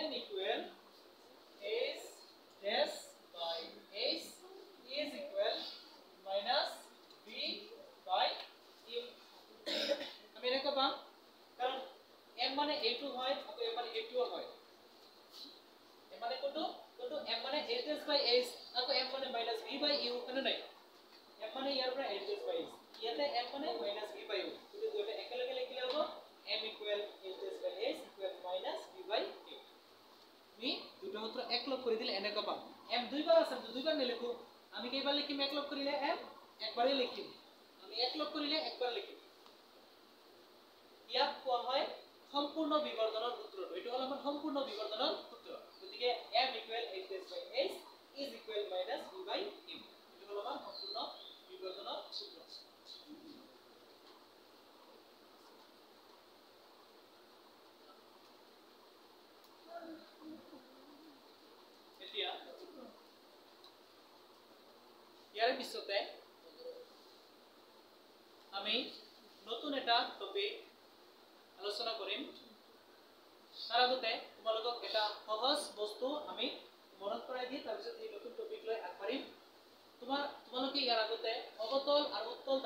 m equal h dash by h is equal minus v by u আমি এনেকৈ পাম কারণ m মানে a2 হয় অথবা m মানে a2 হয় m মানে কত m মানে h dash by h অথবা m মানে minus v by u কেন নাই m মানে ইয়াৰ পৰা h dash by h ইয়াতে m মানে minus v by u যদি দুটা একেলগে লিখিলে হ'ব m equal h dash by h equal minus v by u আমি দুটো সূত্র একলগ কৰি দিলে এনেকৈ পাম m দুইবাৰ আছে দুইবাৰ নিলিখো আমি কেইবাৰ লিখিম একলগ কৰিলে m একবাৰই লিখিম আমি একলগ কৰিলে একবাৰ লিখিম ইয়াক কোৱা হয় সম্পূৰ্ণ বিবৰ্ধনৰ সূত্ৰ এটো হল আমাৰ সম্পূৰ্ণ বিবৰ্ধনৰ সূত্ৰ গতিকে m equal h dash by h is equal minus v by u এটো হল আমাৰ সম্পূৰ্ণ বিবৰ্ধনৰ সূত্ৰ এতিয়া ইয়াৰ পিছতে আমি নতুন এটা টপিক আলোচনা কৰিম তাৰ আগতে তোমালোকক এটা সহজ বস্তু আমি মনত কৰাই দি তাৰ পিছত এই নতুন টপিক লৈ আগবাঢ়িম তোমালোকে ইয়াৰ আগতে অবতল আৰু উত্তল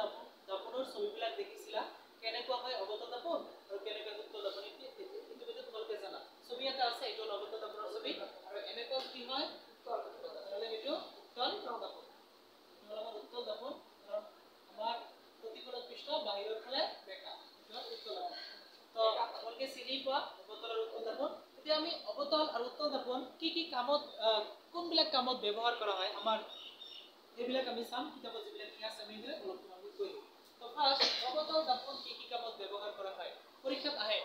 দাপনৰ ছবিবিলাক দেখিছিলা কেনেকুৱা হয় অবতল দাপন আৰু কেনেকুৱা উত্তল দাপন ইতিমধ্যে তোমালোকে জানা ছবি এটা আছে এইটো অবতল দাপনৰ ছবি আৰু এনেকুৱা কি হয় তাহলে এইটো উত্তল দাপন তোমালোকৰ উত্তল দাপন কাৰণ আমাৰ প্ৰতিফলন পৃষ্ঠ বাহিৰৰ ফালে বেকা এইটো উত্তল দাপন তো তোমালোকে চিনি পোৱা অবতল আৰু উত্তল দাপন এতিয়া আমি অবতল আৰু উত্তল দাপন কি কামত কোনবিলাক কামত ব্যৱহাৰ কৰা হয় আমাৰ এইবিলাক আমি চাম কিতাপত যিবিলাক কি আছে আমি এইবিলাক অলপ তোমাক কৈ দিম তো ফাৰ্স্ট অবতল দাপন কি কামত ব্যৱহাৰ কৰা হয় পৰীক্ষাত আহে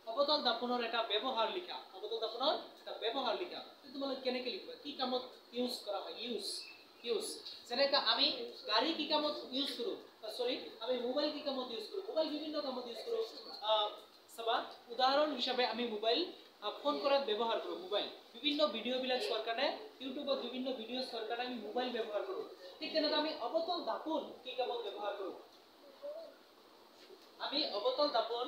অবতল দাপনৰ এটা ব্যৱহাৰ লিখা অবতল দাপনৰ এটা ব্যৱহাৰ লিখা তোমালোকে কেনেকৈ লিখিবা কি কামত ইউজ কৰা হয় ইউজ যেনেকা আমি গাড়ী কি কামত ইউজ কৰো সৰি আমি মোবাইল কি কামত ইউজ কৰো মোবাইল বিভিন্ন কামত ইউজ কৰো সবা উদাহৰণ হিসাবে আমি মোবাইল ফোন কৰাৰ ব্যবহাৰ কৰো মোবাইল বিভিন্ন ভিডিও বিলাক চোৱাৰ কাৰণে ইউটিউবত বিভিন্ন ভিডিও চোৱাৰ কাৰণে আমি মোবাইল ব্যবহাৰ কৰো ঠিক তেনেকৈ আমি অবতল দাপন কি কামত ব্যবহাৰ কৰো আমি অবতল দাপন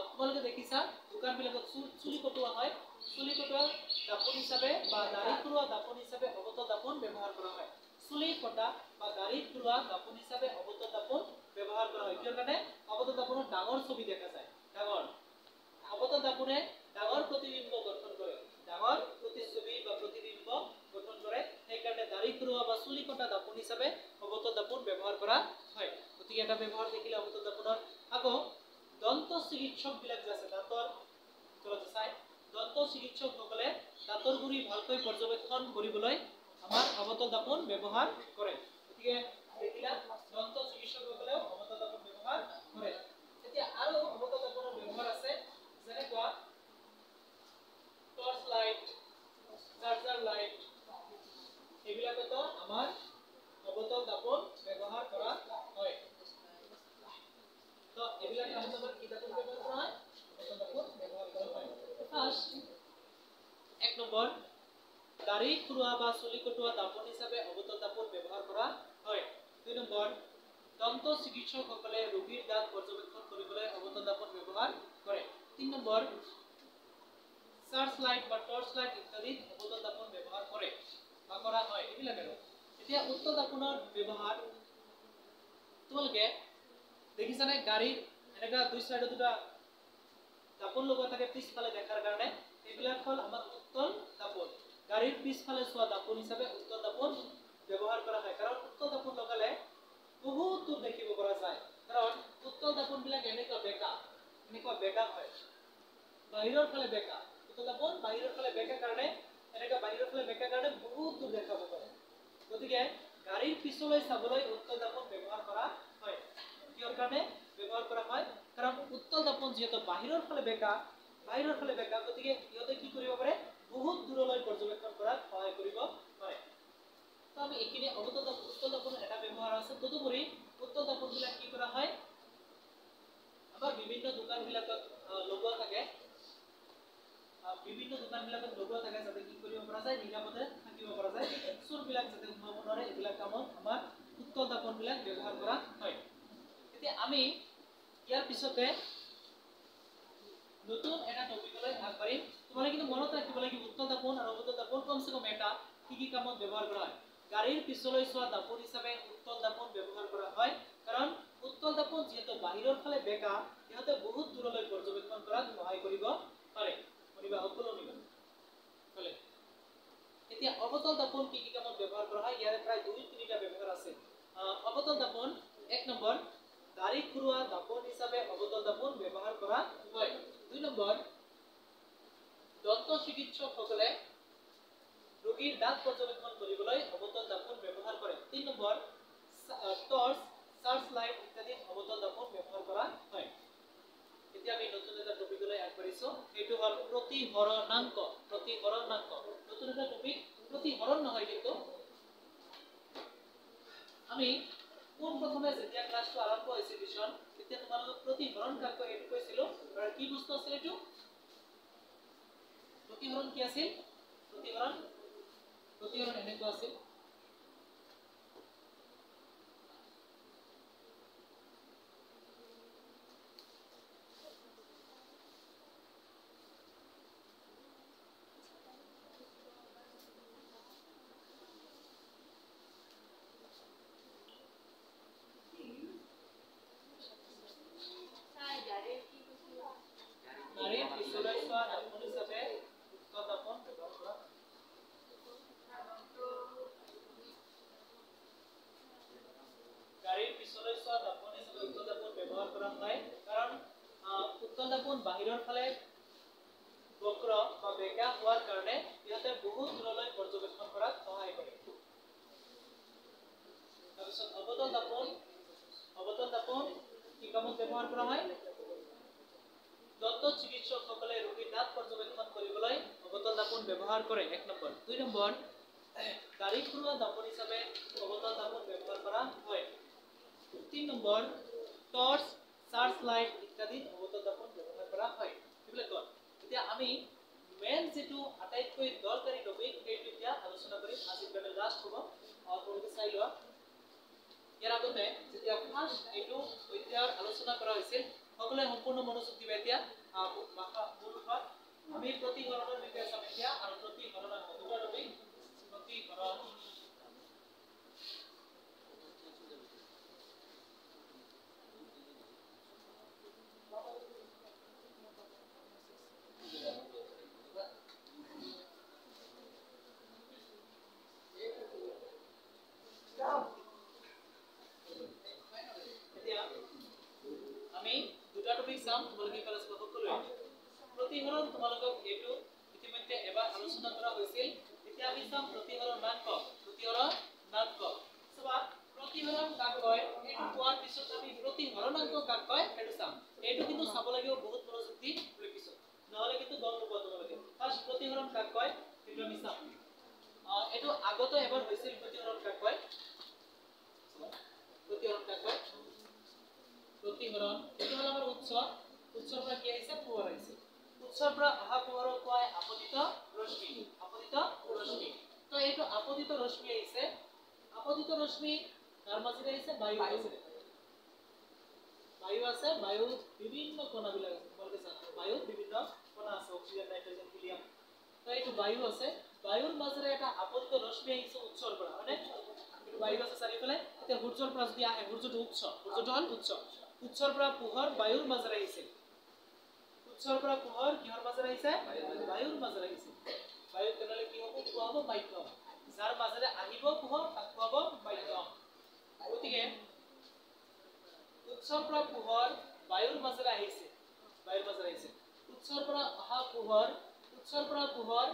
তোমালোকে দেখিছা দোকান বিলাকত চুলি কটোৱা হয় চুলি কটোৱা দাপন হিসাবে বা দাড়ি খুৰোৱা দাপন হিসাবে অবতল দাপন ব্যবহাৰ কৰা হয় চুলি কটা বা দাড়ি খুৰোৱা দাপন হিসাবে অবতল দাপন ব্যবহাৰ কৰা হয় কিয় কাৰণে অবতল দাপনৰ ডাঙৰ ছবি দেখা যায় ডাঙৰ অবতল দাপনে ডাঙৰ প্ৰতিবিম্ব গঠন কৰে ডাঙৰ প্ৰতিছবি বা প্ৰতিবিম্ব গঠন কৰে সেই কাৰণে দাড়ি খুৰোৱা বা চুলি কটা দাপন হিসাবে অবতল দাপন ব্যবহাৰ কৰা হয় গতিকে এটা ব্যবহাৰ দেখিলে অবতল দাপনৰ আকৌ দন্ত চিকিৎসক বিলাক যে আছে দাঁতৰ চলতে চাই দন্ত চিকিৎসকসকলে দাঁতৰ গুৰি ভালকৈ পৰ্যবেক্ষণ কৰিবলৈ আমাৰ অবতল দাপন ব্যৱহাৰ কৰে গতিকে দেখিলা দন্ত চিকিৎসকসকলেও অবতল দাপন ব্যৱহাৰ কৰে এতিয়া আৰু অবতল দাপনৰ ব্যৱহাৰ আছে যেনেকুৱা টৰ্চ লাইট চাৰ্জাৰ লাইট এইবিলাকতো আমাৰ অবতল দাপন ব্যৱহাৰ কৰা হয় তো এইবিলাক কামত আমাৰ কি দাপন ব্যৱহাৰ কৰা হয় অবতল দাপন ব্যৱহাৰ কৰা হয় ফাৰ্স্ট এক নম্বৰ দাড়ি খুৰোৱা বা চুলি কটোৱা দাপন হিচাপে অবতল দাপন ব্যৱহাৰ কৰা হয় দুই নম্বৰ দন্ত চিকিৎসকসকলে ৰোগীৰ দাঁত পৰ্যবেক্ষণ কৰিবলৈ অবতল দাপন ব্যৱহাৰ কৰে তিন নম্বৰ চাৰ্জ লাইট বা টৰ্চ লাইট ইত্যাদিত অবতল দাপন ব্যৱহাৰ কৰে বা কৰা হয় এইবিলাক আৰু এতিয়া উত্তল দাপনৰ ব্যৱহাৰ তোমালোকে দেখিছানে গাড়ীৰ এনেকা দুই সাইডে দুটা দাপন লগোৱা থাকে পিছফালে দেখাৰ কাৰণে এইবিলাক হল আমাৰ উত্তল দাপন গাড়ীৰ পিছফালে চোৱা দাপন হিচাপে উত্তল দাপন ব্যৱহাৰ কৰা হয় কাৰণ উত্তল দাপন লগালে বহুত দূৰ দেখিব পৰা যায় কাৰণ উত্তল দাপন বিলাক এনেকুৱা বেকা হয় বাহিৰৰ ফালে বেকা উত্তল দাপন বাহিৰৰ ফালে বেকা কাৰণে এনেকুৱা বাহিৰৰ ফালে বেকা কাৰণে বহুত দূৰ দেখাব পাৰে গতিকে গাড়ীৰ পিছলৈ চাবলৈ উত্তল দাপন ব্যৱহাৰ কৰা হয় কিহৰ কাৰণে ব্যৱহাৰ কৰা হয় কাৰণ উত্তল দাপন যেহেতু বাহিৰৰ ফালে বেকা গতিকে ইহঁতে কি কৰিব পাৰে বহুত দূৰলৈ পৰ্যবেক্ষণ কৰাত সহায় কৰিব পাৰে তো আমি এইখিনি অবতল উত্তল দাপনৰ এটা ব্যৱহাৰ আছে তদুপৰি উত্তল দাপন বিলাক কি কৰা হয় আমাৰ বিভিন্ন দোকান বিলাকত লগোৱা থাকে যাতে কি কৰিব পৰা যায় নিৰাপদে থাকিব পৰা যায় চোৰ বিলাক যাতে সোমাব নোৱাৰে এইবিলাক কামত আমাৰ উত্তল দাপন বিলাক ব্যৱহাৰ কৰা হয় এতিয়া আমি ইয়াৰ পিছতে নতুন এটা টপিকলৈ আগবাঢ়িম তোমালোকে কিন্তু মনত ৰাখিব লাগিব উত্তল দাপন আৰু অবতল দাপন কমসে কম এটা কি কামত ব্যৱহাৰ কৰা হয় গাড়ীৰ পিছলৈ চোৱা দাপন হিচাপে উত্তল দাপন ব্যৱহাৰ কৰা হয় কাৰণ উত্তল দাপন যেহেতু বাহিৰৰ ফালে বেকা ইহঁতে বহুত দূৰলৈ পৰ্যবেক্ষণ কৰাত সহায় কৰিব পাৰে শুনিবা সকলো শুনিবা হলে এতিয়া অবতল দাপন কি কামত ব্যৱহাৰ কৰা হয় ইয়াৰে প্ৰায় 2-3টা ব্যৱহাৰ আছে অবতল দাপন এক নম্বৰ দাড়ি খুৰোৱা দাপন হিচাপে অবতল দাপন ব্যৱহাৰ কৰা হয় দুই নম্বৰ দন্ত চিকিৎসকসকলে ৰোগীৰ দাঁত পৰ্যবেক্ষণ কৰিবলৈ অবতল দাপন ব্যৱহাৰ কৰে তিন নম্বৰ টৰ্চ চাৰ্জ লাইট ইত্যাদি অবতল দাপন ব্যৱহাৰ কৰা হয় এতিয়া আমি নতুন এটা টপিকলৈ আগবাঢ়িছো এইটো হল প্ৰতিহৰণাংক নতুন এটা টপিক প্ৰতিহৰণ নহয় কিন্তু আমি কোন প্ৰথমে যেতিয়া ক্লাসটো আৰম্ভ হৈছিল ভিজন তেতিয়া তোমালোকক প্ৰতিহৰণ কাক এইটো কৈছিলো আৰু কি বস্তু আছিল এইটো প্ৰতিহৰণ কি আছিল প্ৰতিহৰণ এনেকুৱা আছিল কৰা হয় কাৰণ উত্তল দাপোন বাহিৰৰ ফালে বক্ৰ বা বেকা হোৱাৰ কাৰণে ইয়াতে বহুত দূৰলৈ পৰ্যবেক্ষণ কৰাত সহায় কৰে। তাৰপিছত অৱতল দাপোন কি কামত ব্যৱহাৰ কৰা হয়? দন্ত চিকিৎসকসকলে ৰোগীৰ দাঁত পৰ্যবেক্ষণ কৰিবলৈ অৱতল দাপোন ব্যৱহাৰ কৰে। 1 নম্বৰ। 2 নম্বৰ, দাঢ়ি খুৰোৱা দাপোন হিচাপে অৱতল দাপোন ব্যৱহাৰ কৰা হয়। 3 নম্বৰ, টৰ্চ, চাৰ্চ লাইট ইত্যাদি অৱতল দাপোন ব্যৱহাৰ কৰা হয়। এইবিলাক গ'ল। এতিয়া আমি মেন যেটো আটাইতকৈ দৰকাৰী টপিক এইটো এতিয়া আলোচনা কৰিম। আজি মানে লাষ্ট হ'ব। আপোনালোকে চাই লোৱা। ইয়াৰ আগতে যেতিয়া ফাৰ্ষ্ট এইটো অধ্যায়ৰ আলোচনা কৰা হৈছিল সকলোৱে সম্পূৰ্ণ মনোযোগ দিবা। এতিয়া আমি প্ৰতিহৰণৰ বিষয়ে চাম এতিয়া আৰু প্ৰতিহৰণৰ দুটা টপিক প্ৰতিহৰণ प्रतिहरण তোমালোকক এটো ইতিমধ্যে এবাৰ আলোচনা কৰা হৈছিল। এতিয়া আমি চাম প্ৰতিহৰণ মান ক। প্ৰতিহৰণ মান ক। সবা প্ৰতিহৰণ কাক কয় এটো কোৱাৰ পিছত আমি প্ৰতিহৰণাংক কাক কয় এটো চাম। এটো কিন্তু চাব লাগিব বহুত মনোযোগ দি পিছত। নহলে কিন্তু গম নপোৱা তোমালোকে। ফাৰ্স্ট প্ৰতিহৰণ কাক কয় এটো আমি চাম। এটো আগতে এবাৰ হৈছিল প্ৰতিহৰণ কাক কয়। প্ৰতিহৰণ কাক কয়? প্ৰতিহৰণ এটো হল আমাৰ উৎস। উৎসৰ পৰা কি আহিছে? পোহৰ আহিছে। উৎসৰ পৰা অহা পোহৰক কয় আপতিত ৰশ্মি। আপতিত ৰশ্মি। তো এইটো আপতিত ৰশ্মি আহিছে। আপতিত ৰশ্মি তাৰ মাজেৰে আহিছে বায়ু আহিছে। বায়ু আছে, বায়ু বিভিন্ন কণাবিলাক আছে। তোমালোকে জানা বায়ু বিভিন্ন কণা আছে, অক্সিজেন, নাইট্ৰজেন, হিলিয়াম। তো এইটো বায়ু আছে। বায়ুৰ মাজেৰে এটা আপতিত ৰশ্মি আহিছে উৎসৰ পৰা, হয়নে? এইটো বায়ু আছে চাৰিওফালে। এতিয়া সূৰ্যৰ পৰা যদি আহে, সূৰ্যটো উৎস, সূৰ্যটো হল উৎস। উৎসৰ পৰা পোহৰ বায়ুৰ মাজেৰে আহিছে। উৎসৰ পৰা পোহৰ কিহৰ মাজেৰে আহিছে? বায়ুৰ মাজেৰে আহিছে। বায়ু তেনেহলে কি হ'ব? কোৱা হ'ব মাধ্যম। যাৰ মাজেৰে আহিব পোহৰ তাক কোৱা হ'ব মাধ্যম। গতিকে উৎসৰ পৰা পোহৰ বায়ুৰ মাজেৰে আহিছে। বায়ুৰ মাজেৰে আহিছে। উৎসৰ পৰা অহা পোহৰ, উৎসৰ পৰা পোহৰ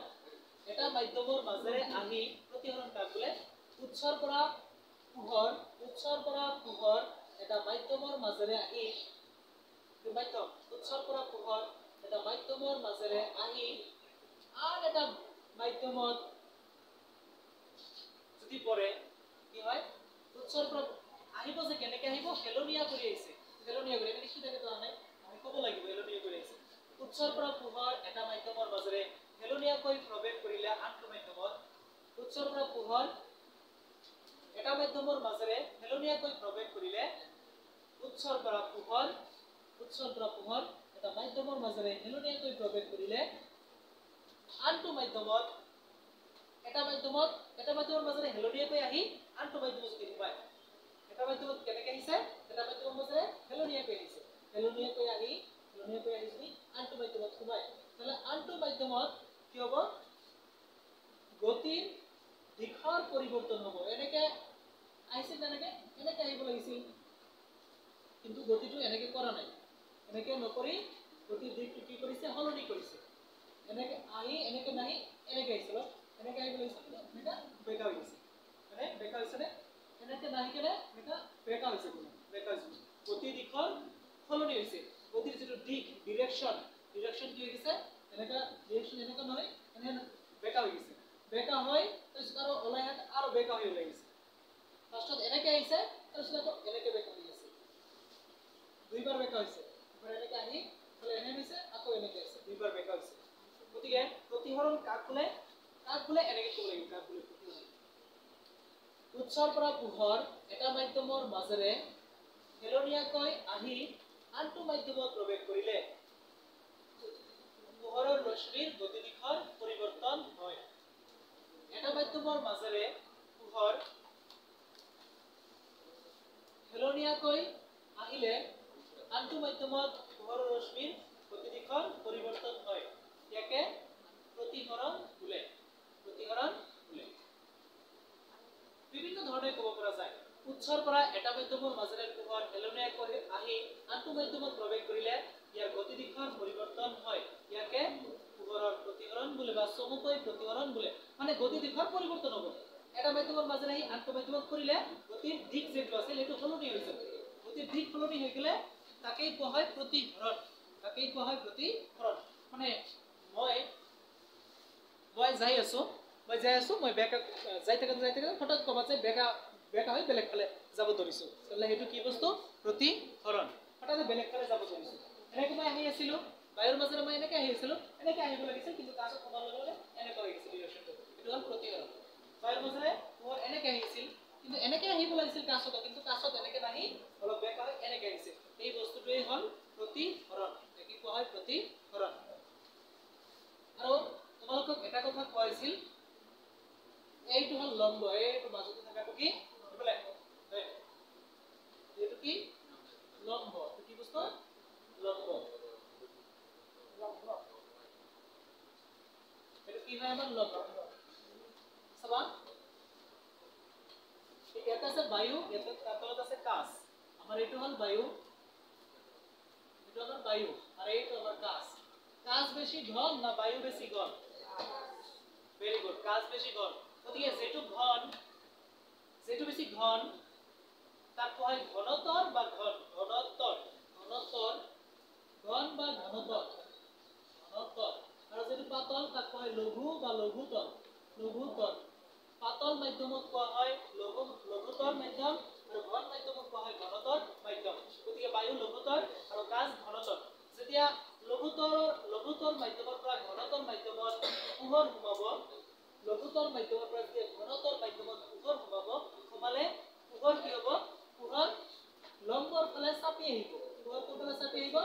এটা মাধ্যমৰ মাজেৰে আহি প্ৰতিহৰণ কাক বোলে? উৎসৰ পৰা পোহৰ, উৎসৰ পৰা পোহৰ এটা মাধ্যমৰ মাজেৰে আহি মাধ্যম উৎসৰ পৰা পোহৰ এটা মাধ্যমৰ মাজেৰে আহি আন এটা মাধ্যমত যদি পৰে কি হয়? উৎসৰ পৰা আহিব যে কেনেকৈ আহিব? হেলনীয়া কৰি আহিছে। হেলনীয়া কৰি মানে কি থাকে জানা নাই? আমি ক'ব লাগিব হেলনীয়া কৰি আহিছে। উৎসৰ পৰা পোহৰ এটা মাধ্যমৰ মাজেৰে হেলনীয়াকৈ প্ৰৱেশ কৰিলে আনটো মাধ্যমত। উৎসৰ পৰা পোহৰ এটা মাধ্যমৰ মাজেৰে হেলনীয়াকৈ প্ৰৱেশ কৰিলে উৎসৰ পৰা পোহৰ এটা মাধ্যমৰ মাজেৰে হেলনীয়াকৈ প্ৰৱেশ কৰিলে আনটো মাধ্যমত এটা মাধ্যমৰ মাজেৰে হেলনীয়াকৈ আহি আনটো মাধ্যমত যদি পায়। এটা মাধ্যমত কেনেকৈ আহিছে? এটা মাধ্যমৰ মাজেৰে হেলনীয়াকৈ আহিছে। হেলনীয়াকৈ আহি যদি আনটো মাধ্যমত সোমায়, তাহলে আনটো মাধ্যমত কি হ'ব? গতিৰ দিশৰ পৰিৱৰ্তন হ'ব। এনেকে আহিছিল তেনেকে এনেকে আহিব লাগিছিল, কিন্তু গতিটো এনেকে কৰা নাই। এনেকে নকৰি গতিৰ দিশটো কি কৰিছে? সলনি কৰিছে। এনেকে আহি এনেকে নাহি এনেকে আহিছিল। এনেকে আহিব লাগিছিল, এনেকা বেকা হৈ গৈছে। মানে বেকা হৈছে নে? এনেকে নাহি কেনে এনেকা বেকা হৈছে। বেকা হৈছে। গতিৰ দিশৰ সলনি হৈছে। গতিৰ যেটো দিশ ডিৰেকশন কি হৈ গৈছে? এনেকা ডিৰেকশন এনেকা নহয়, এনে বেকা হৈ গৈছে। বেকা হয় তাৰপিছত আৰু ওলাই আহে আৰু বেকা হৈ ওলাই গৈছে। ফাৰ্ষ্টত এনেকে আহিছে তাৰপিছত আকৌ এনেকে বেকা হৈ গৈছে। দুইবাৰ বেকা হৈছে। এবাৰ এনেকে আহি তাহলে এনে হৈছে আকৌ এনেকে আছে। দুইবাৰ বেকা হৈছে। গতিকে প্ৰতিহৰণ কাক বোলে? কাক বোলে এনেকে ক'ব লাগিব। কাক বোলে প্ৰতিহৰণ? উৎসৰ পৰা পোহৰ এটা মাধ্যমৰ মাজেৰে হেলনীয়াকৈ আহি আনটো মাধ্যমত প্ৰৱেশ কৰিলে পোহৰৰ ৰশ্মিৰ গতি দিশৰ পৰিৱৰ্তন হয়। এটা মাধ্যমৰ মাজেৰে পোহৰ হেলনীয়াকৈ আহিলে আনটো মাধ্যমত পোহৰৰ ৰশ্মিৰ গতি দিশৰ পৰিৱৰ্তন হয়। ইয়াকে প্ৰতিহৰণ বোলে। প্ৰতিহৰণ বোলে। বিভিন্ন ধৰণে ক'ব পৰা যায়। উৎসৰ পৰা এটা মাধ্যমৰ মাজেৰে পোহৰ এলনীয়া কৰি আহি আনটো মাধ্যমত প্ৰৱেশ কৰিলে ইয়াৰ গতি দিশৰ পৰিৱৰ্তন হয়। ইয়াকে পোহৰৰ প্ৰতিহৰণ বোলে বা চমুকৈ প্ৰতিহৰণ বোলে। মানে গতি দিশৰ পৰিৱৰ্তন হ'ব। এটা মাধ্যমৰ মাজেৰে আহি আনটো মাধ্যমত কৰিলে গতিৰ দিশ যেটো আছে সেইটো সলনি হৈ যাব। গতিৰ দিশ সলনি হৈ গলে তাকেই কোৱা হয় প্ৰতিহৰণ। তাকেই কোৱা হয় প্ৰতিহৰণ। মানে মই যাই আছো মই বেকা যাই থাকা হঠাৎ কবাত যাই বেকা হৈ বেলেগ ফালে যাব ধৰিছো। তাহলে সেইটো কি বস্তু? প্ৰতিহৰণ। হঠাৎ বেলেগ ফালে যাব ধৰিছো। এনেকৈ মই আহি আছিলো, বায়ুৰ মাজেৰে মই এনেকৈ আহি আছিলো, এনেকৈ আহিব লাগিছিল কিন্তু কাছত সোমাৰ লগে লগে এনেকৈ হৈ গৈছিল ডিৰেকচনটো। এইটো হ'ল প্ৰতিহৰণ। বায়ুৰ মাজেৰে মই এনেকৈ আহিছিল কিন্তু এনেকৈ আহিব লাগিছিল কাছত, কিন্তু কাছত এনেকৈ নাহি অলপ বেকা হৈ এনেকৈ আহিছিল। এই বস্তুটোৱেই হ'ল প্ৰতিহৰণ। কি কোৱা হয়? প্ৰতিহৰণ। আৰু তোমালোকক এটা কথা কোৱা হৈছিল, এইটো হ'ল লম্ব, এইটো মাজতে থাকাটো কি বোলে? এইটো কি? লম্ব। এইটো কি বস্তু? লম্ব। এইটো কি হয়? আমাৰ লম্ব। চাবা, ইয়াতে আছে বায়ু, ইয়াতে তলত আছে কাঁচ। আমাৰ এইটো হ'ল বায়ু, এইটো আমাৰ বায়ু, আৰু এইটো আমাৰ কাঁচ। কাঁচ বেছি ঘন না বায়ু বেছি ঘন? ভেৰি গুড, কাঁচ বেশি ঘন। গতিকে যেটো বেশি ঘন তাক কোৱা হয় ঘনতৰ বা ঘন। ঘনতৰ ঘন বা ঘনতৰ। আৰু যেটো পাতল তাক কোৱা হয় লঘু বা লঘুতৰ। পাতল মাধ্যমক কোৱা হয় লঘুতৰ মাধ্যম, আৰু ঘন মাধ্যমক কোৱা হয় ঘনতৰ মাধ্যম। গতিকে বায়ু লঘুতৰ আৰু কাঁচ ঘনতৰ। যেতিয়া লঘুতৰ মাধ্যমৰ পৰা ঘনতৰ মাধ্যমত পোহৰ সোমাব, লঘুতৰ মাধ্যমৰ পৰা যেতিয়া ঘনতৰ মাধ্যমত পোহৰ সোমালে পোহৰ কি হ'ব? পোহৰ লম্বৰ ফালে চাপি আহিব। পোহৰ কোন ফালে চাপি আহিব?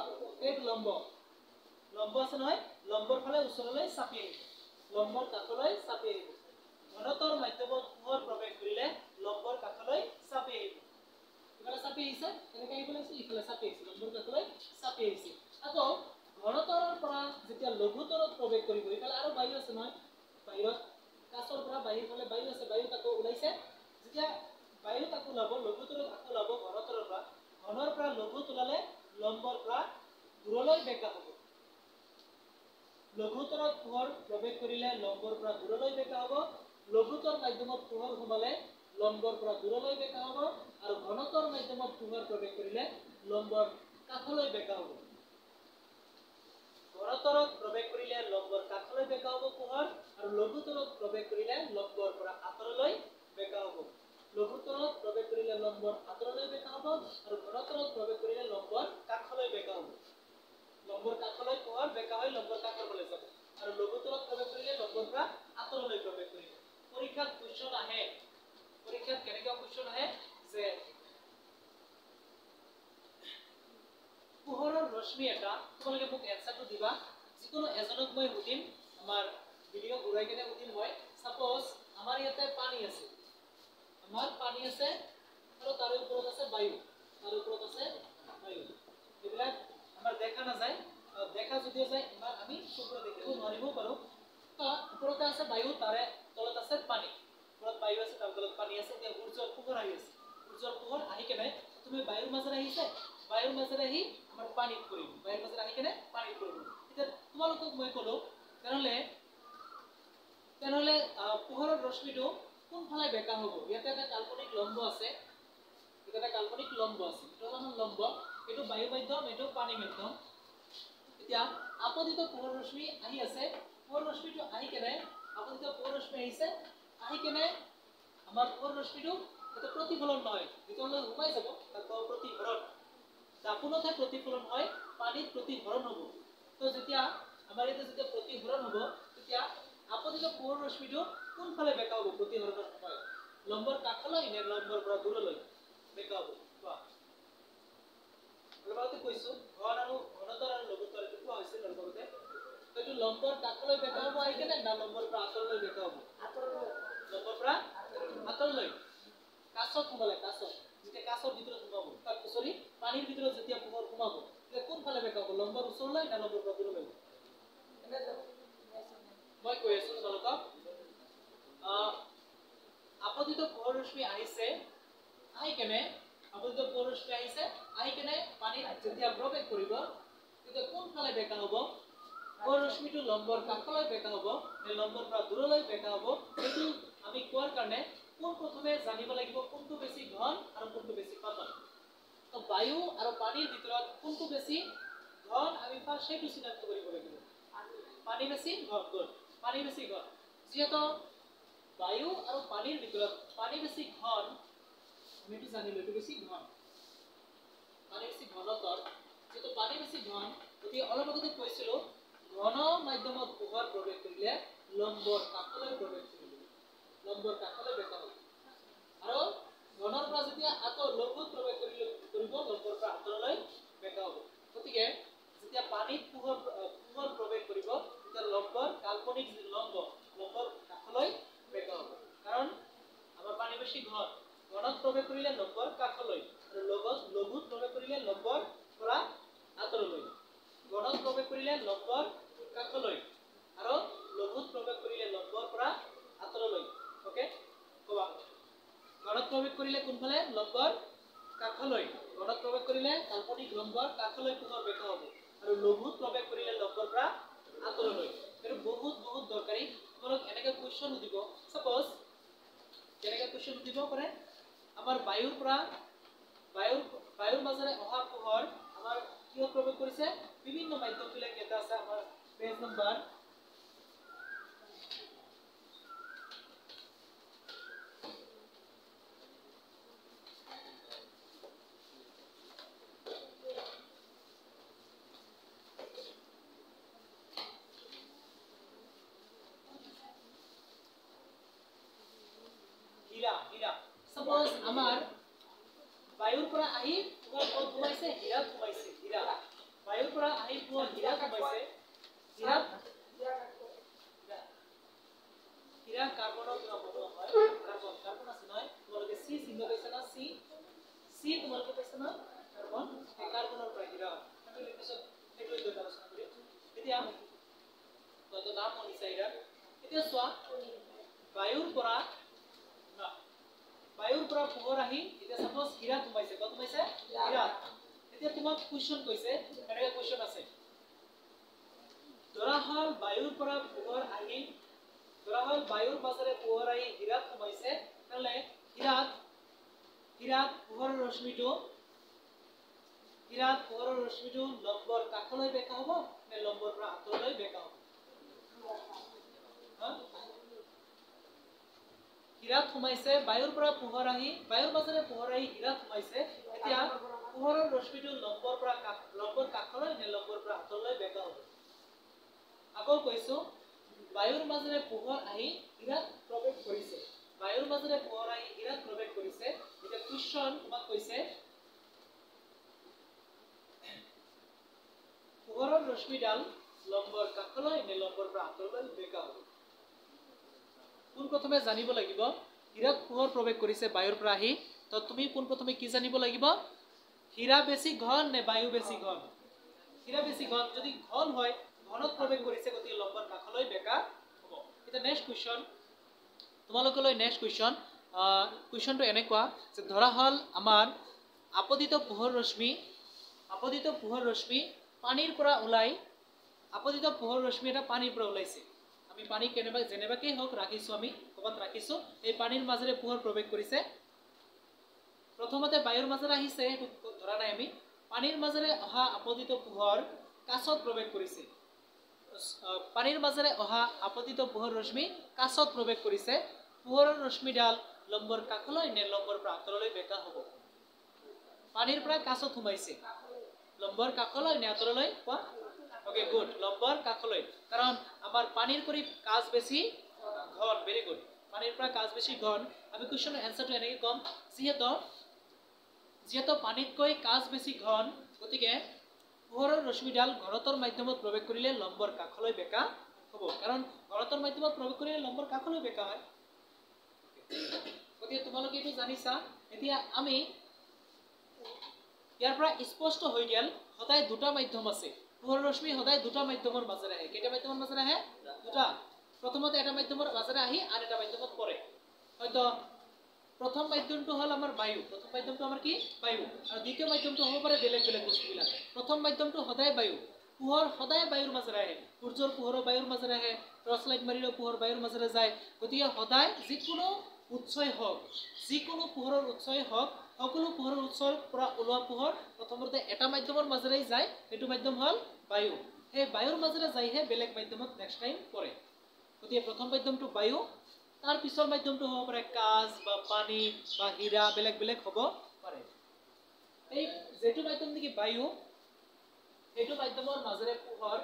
এইটো লম্ব আছে নহয়, লম্বৰ ফালে ওচৰলৈ চাপি আহিব, লম্বৰ কাষলৈ চাপি আহিব। ঘনতৰ মাধ্যমত পোহৰ প্ৰৱেশ কৰিলে লম্বৰ কাষলৈ চাপি আহিব। ইফালে চাপি আহিছে, এনেকৈ আহিব লাগিছিল, ইফালে চাপি আহিছে, লম্বৰ কাষলৈ চাপি আহিছে। আকৌ ঘনতৰৰ পৰা যেতিয়া লঘুতৰত প্ৰৱেশ কৰিব, ইফালে আৰু বায়ু আছে নহয়, বাহিৰত কাছৰ পৰা বাহিৰ ফালে বায়ু আছে, বায়ু তাকো ওলাইছে। যেতিয়া বায়ু তাকো ওলাব, লঘুতৰত আকৌ ওলাব ঘনতৰৰ পৰা, ঘনৰ পৰা লঘুত ওলালে লম্বৰ পৰা দূৰলৈ বেকা হ'ব। লঘুতৰত পোহৰ প্ৰৱেশ কৰিলে লম্বৰ পৰা দূৰলৈ বেকা হ'ব। লঘুতৰ মাধ্যমত পোহৰ সোমালে লম্বৰ পৰা দূৰলৈ বেকা হ'ব, আৰু ঘনতৰ মাধ্যমত পোহৰ প্ৰৱেশ কৰিলে লম্বৰ কাষলৈ বেকা হ'ব। ঘনতৰত প্ৰৱেশ কৰিলে লম্বৰ কাষলৈ বেকা হ'ব পোহৰ, আৰু লঘুতৰত প্ৰৱেশ কৰিলে লম্বৰ পৰা আঁতৰলৈ বেকা হ'ব। লঘুতৰত প্ৰৱেশ কৰিলে লম্বৰ আঁতৰলৈ বেকা হ'ব, আৰু ঘনতৰত প্ৰৱেশ কৰিলে লম্বৰ কাষলৈ বেকা হ'ব। লম্বৰ কাষলৈ পোহৰ বেকা হৈ লম্বৰ কাষৰ ফালে যাব, আৰু লঘুতৰত প্ৰৱেশ কৰিলে লম্বৰ পৰা আঁতৰলৈ প্ৰৱেশ কৰিব। পৰীক্ষাত কোৱেশ্চন আহে, পৰীক্ষাত কেনেকুৱা কোৱেশ্চন আহে যে পোহৰৰ ৰশ্মি এটা, তোমালোকে মোক এনসাৰটো দিবা। যিকোনো এজনক মই সুধিম, আমাৰ ভিডিঅ' ঘূৰাই কিনে সুধিম মই। সাপোজ আমাৰ ইয়াতে পানী আছে, আৰু তাৰ ওপৰত আছে বায়ু, এইবিলাক আমাৰ দেখা নাযায়, দেখা যদিও যায় ইমান আমি চকুৰে দেখিব নোৱাৰিবও পাৰোঁ। ওপৰতে আছে বায়ু, তাৰে তলত আছে পানী। ওপৰত বায়ু আছে, তাৰ তলত পানী আছে। এতিয়া সূৰ্যৰ পোহৰ আহি আছে, সূৰ্যৰ পোহৰ আহি কেনে তুমি বায়ুৰ মাজেৰে আহিছে, বায়ুৰ মাজেৰে আহি আমাৰ পানীত পৰিব, বায়ুৰ মাজেৰে আহি কেনে পানীত পৰিব। এতিয়া তোমালোকক মই ক'লো, তেনেহ'লে পোহৰৰ ৰশ্মিটো কোনফালে বেকা হ'ব? ইয়াতে এটা কাল্পনিক লম্ব আছে, এইটো হ'ল লম্ব, এইটো বায়ু মাধ্যম, এইটো পানী মাধ্যম। এতিয়া আপতিত পোহৰ ৰশ্মি আহি আছে, পোহৰ ৰশ্মিটো আহি কেনে আপতিত পোহৰ ৰশ্মি আহিছে, আহি কেনে আমাৰ পোহৰ ৰশ্মিটো এটা প্ৰতিফলন নহয়, ভিতৰলৈ সোমাই যাব, তাক প্ৰতিফলন। দাপোনতহে প্ৰতিফলন হয়, পানীত প্ৰতিফলন হ'ব। তো যেতিয়া আমাৰ ইয়াতে যেতিয়া প্ৰতিফলন হ'ব, তেতিয়া আপতিত পোহৰ ৰশ্মিটো কোনফালে বেকা হ'ব? প্ৰতিফলনৰ সময়ত লম্বৰ কাষলৈ নে লম্বৰ পৰা দূৰলৈ বেকা হ'ব? কোৱা। অলপতে কৈছো ঘন আৰু ঘনতৰ আৰু লঘুতৰ এইটো কোৱা হৈছিল লগতে। তো এইটো লম্বৰ কাষলৈ বেকা হ'ব আহি কেনে না লম্বৰ পৰা আঁতৰলৈ বেকা হ'ব? লম্বৰ পৰা আঁতৰলৈ। কাছত সোমালে, যেতিয়া কাছৰ ভিতৰত সোমাব, পানীৰ ভিতৰত যেতিয়া পোহৰ সোমাব, তেতিয়া কোনফালে বেকা হ'ব? লম্বৰ ওচৰলৈ না লম্বৰ পৰা দূৰলৈ? মই কৈ আছো তোমালোকক, আপতিত পোহৰ ৰশ্মি আহিছে, আহি কেনে আপতিত পোহৰ ৰশ্মি আহিছে আহি কেনে পানীত যেতিয়া প্ৰৱেশ কৰিব তেতিয়া কোনফালে বেকা হ'ব পোহৰ ৰশ্মিটো লম্বৰ কাষলৈ বেকা হ'ব নে লম্বৰ পৰা দূৰলৈ বেকা হ'ব সেইটো আমি কোৱাৰ কাৰণে কোন প্ৰথমে জানিব লাগিব কোনটো বেছি ঘন আৰু কোনটো বেছি পাতল তো বায়ু আৰু পানীৰ ভিতৰত কোনটো বেছি ঘন আমি ফাৰ্ষ্ট সেইটো চিনাক্ত কৰিব লাগিব পানী বেছি ঘন গুড পানী বেছি ঘন যিহেতু বায়ু আৰু পানীৰ ভিতৰত পানী বেছি ঘন আমি এইটো জানিলো এইটো বেছি ঘন পানী বেছি ঘনতৰ যেটো পানী বেছি ঘন যদি অলপ আগতে কৈছিলো ঘন মাধ্যমত পোহৰ প্ৰৱেশ কৰিলে লম্বৰ কাষলৈ প্ৰৱেশ কৰিব লম্বৰ কাষলৈ বেকা হ'ব আৰু ঘনৰ পৰা যেতিয়া আকৌ লঘুত প্ৰৱেশ কৰিব লম্বৰ পৰা আঁতৰলৈ বেকা হ'ব গতিকে যেতিয়া পানীত পোহৰ প্ৰৱেশ কৰিব তেতিয়া লম্বৰ কাল্পনিক লম্বৰ কাষলৈ বেকা হ'ব কাৰণ আমাৰ পানী বেছি ঘন ঘনত প্ৰৱেশ কৰিলে লম্বৰ কাষলৈ আৰু লঘুত প্ৰৱেশ কৰিলে লম্বৰ পৰা আঁতৰলৈ ঘনত প্ৰৱেশ কৰিলে লম্বৰ কাষলৈ আৰু লঘুত প্ৰৱেশ কৰিলে লম্বৰ পৰা আঁতৰলৈ ওকে কোৱা ঘনত প্ৰৱেশ কৰিলে কোনফালে লম্বৰ কাষলৈ ঘনত প্ৰৱেশ কৰিলে কাল্পনিক লম্বৰ কাষলৈ পোহৰ বেকা হ'ব আৰু লঘুত প্ৰৱেশ কৰিলে লম্বৰ পৰা আঁতৰলৈ এটো বহুত দৰকাৰী তোমালোক এনেকা কোৱেশ্চন দিব সাপোজ কেনেকা কোৱেশ্চন দিব পাৰে আমাৰ বায়ুৰ মাজেৰে অহা পোহৰ আমাৰ কিয় প্ৰৱেশ কৰিছে বিভিন্ন মাধ্যম বিলাক এটা আছে আমাৰ পেজ নম্বৰ হীৰা সাপোজ আমাৰ বায়ুৰ পৰা আহি পোহৰ ক'ত সোমাইছে হীৰাত সোমাইছে হীৰা বায়ুৰ পৰা আহি পোহৰ হীৰাত সোমাইছে হীৰা কাৰ্বনৰ পৰা বনোৱা হয় কাৰ্বন আছে নহয় তোমালোকে সি চিহ্ন পাইছা না সি তোমালোকে পাইছা না কাৰ্বন এই কাৰ্বনৰ পৰা হীৰা আমি লিখিছো এইটো দুটা আলোচনা কৰি এতিয়া তো নাম মনিছা হীৰা এতিয়া চোৱা বায়ুৰ পৰা পোহৰ আহি এতিয়া সাপোজ হীৰা সোমাইছে কত সোমাইছে হীৰা এতিয়া তোমাক কোৱেশ্চন কৈছে এনেকা কোৱেশ্চন আছে ধৰা হল বায়ুৰ মাজেৰে পোহৰ আহি হীৰাত সোমাইছে তাহলে হীৰাত পোহৰৰ ৰশ্মিটো লম্বৰ কাষলৈ বেকা হ'ব নে লম্বৰ পৰা আঁতৰলৈ বেকা হ'ব হীৰাত সোমাইছে বায়ুৰ মাজেৰে পোহৰ আহি হীৰাত সোমাইছে এতিয়া পোহৰৰ ৰশ্মিটো লম্বৰ কাষলৈ নে লম্বৰ পৰা আঁতৰলৈ বেকা হ'ব আকৌ কৈছো বায়ুৰ মাজেৰে পোহৰ আহি হীৰাত প্ৰৱেশ কৰিছে এতিয়া কোৱেশ্চন তোমাক কৈছে পোহৰৰ ৰশ্মিডাল লম্বৰ কাষলৈ নে লম্বৰ পৰা আঁতৰলৈ বেকা হ'ব কোন প্ৰথমে জানিব লাগিব হীৰাত পোহৰ প্ৰৱেশ কৰিছে বায়ুৰ পৰা আহি তো তুমি কোন প্ৰথমে কি জানিব লাগিব হীৰা বেছি ঘন নে বায়ু বেছি ঘন হীৰা বেছি ঘন যদি ঘন হয় ঘনত প্ৰৱেশ কৰিছে গতিকে লম্বৰ কাষলৈ বেকা হ'ব এটা নেক্সট কোৱেশ্চন তোমালোকলৈ নেক্সট কোৱেশ্চনটো এনেকুৱা যে ধৰা হল আমাৰ আপতিত পোহৰ ৰশ্মি পানীৰ পৰা ওলাই আপতিত পোহৰ ৰশ্মি এটা পানীৰ পৰা ওলাইছে আমি পানী যেনেবাকেই হওক ৰাখিছো আমি ক'বাত ৰাখিছো এই পানীৰ মাজেৰে পোহৰ প্ৰৱেশ কৰিছে প্ৰথমতে বায়ুৰ মাজেৰে আহিছে এইটো ধৰা নাই আমি পানীৰ মাজেৰে অহা আপতিত পোহৰ কাছত প্ৰৱেশ কৰিছে পানীৰ মাজেৰে অহা আপতিত পোহৰ ৰশ্মি কাছত প্ৰৱেশ কৰিছে পোহৰৰ ৰশ্মিডাল লম্বৰ কাষলৈ নে লম্বৰ পৰা আঁতৰলৈ বেকা হ'ব পানীৰ পৰা কাছত সোমাইছে লম্বৰ কাষলৈ নে আঁতৰলৈ কোৱা ওকে গুড লম্বৰ কাষলৈ কাৰণ আমাৰ পানীৰ কৰি কাজ বেছি ঘন ভেৰি গুড পানীৰ পৰা কাজ বেছি ঘন আমি কোৱেশ্চনৰ এনসাৰটো এনেকৈ কম যিহেতু পানীতকৈ কাজ বেছি ঘন গতিকে পোহৰৰ ৰশ্মিডাল ঘনতৰ মাধ্যমত প্ৰৱেশ কৰিলে লম্বৰ কাষলৈ বেকা হ'ব কাৰণ ঘনতৰ মাধ্যমত প্ৰৱেশ কৰিলে লম্বৰ কাষলৈ বেকা হয় গতিকে তোমালোকে এইটো জানিছা এতিয়া আমি ইয়াৰ পৰা স্পষ্ট হৈ গেল সদায় দুটা মাধ্যম আছে পোহৰৰ ৰশ্মি সদায় দুটা মাধ্যমৰ মাজেৰে আহে কেইটা মাধ্যমৰ মাজেৰে আহে দুটা প্ৰথমতে এটা মাধ্যমৰ মাজেৰে আহি আন এটা মাধ্যমত পৰে হয়তো প্ৰথম মাধ্যমটো হল আমাৰ বায়ু প্ৰথম মাধ্যমটো আমাৰ কি বায়ু আৰু দ্বিতীয় মাধ্যমটো হ'ব পাৰে বেলেগ বেলেগ বস্তুবিলাক প্ৰথম মাধ্যমটো সদায় বায়ু পোহৰ সদায় বায়ুৰ মাজেৰে আহে সূৰ্যৰ পোহৰ বায়ুৰ মাজেৰে আহে টৰ্চ লাইট মাৰিলেও পোহৰ বায়ুৰ মাজেৰে যায় গতিকে সদায় যিকোনো উৎসই হওক যিকোনো পোহৰৰ উৎসই হওক সকলো পোহৰৰ উৎসৰ পৰা ওলোৱা পোহৰ প্ৰথমতে এটা মাধ্যমৰ মাজেৰে যায় এইটো মাধ্যম হল বায়ু সেই বায়ুৰ মাজেৰে যায়হে বেলেগ মাধ্যমত নেক্সট টাইম পৰে গতিকে প্ৰথম মাধ্যমটো বায়ু তাৰ পিছৰ মাধ্যমটো হ'ব পাৰে কাঁচ বা পানী বা হীৰা বেলেগ বেলেগ হ'ব পাৰে এই যেটো মাধ্যম নেকি বায়ু এইটো মাধ্যমৰ মাজেৰে পোহৰ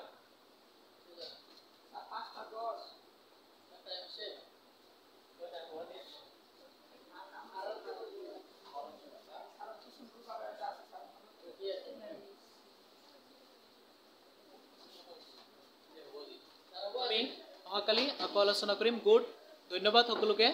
আমি অহাকালি আকৌ আলোচনা কৰিম গুড ধন্যবাদ সকলোকে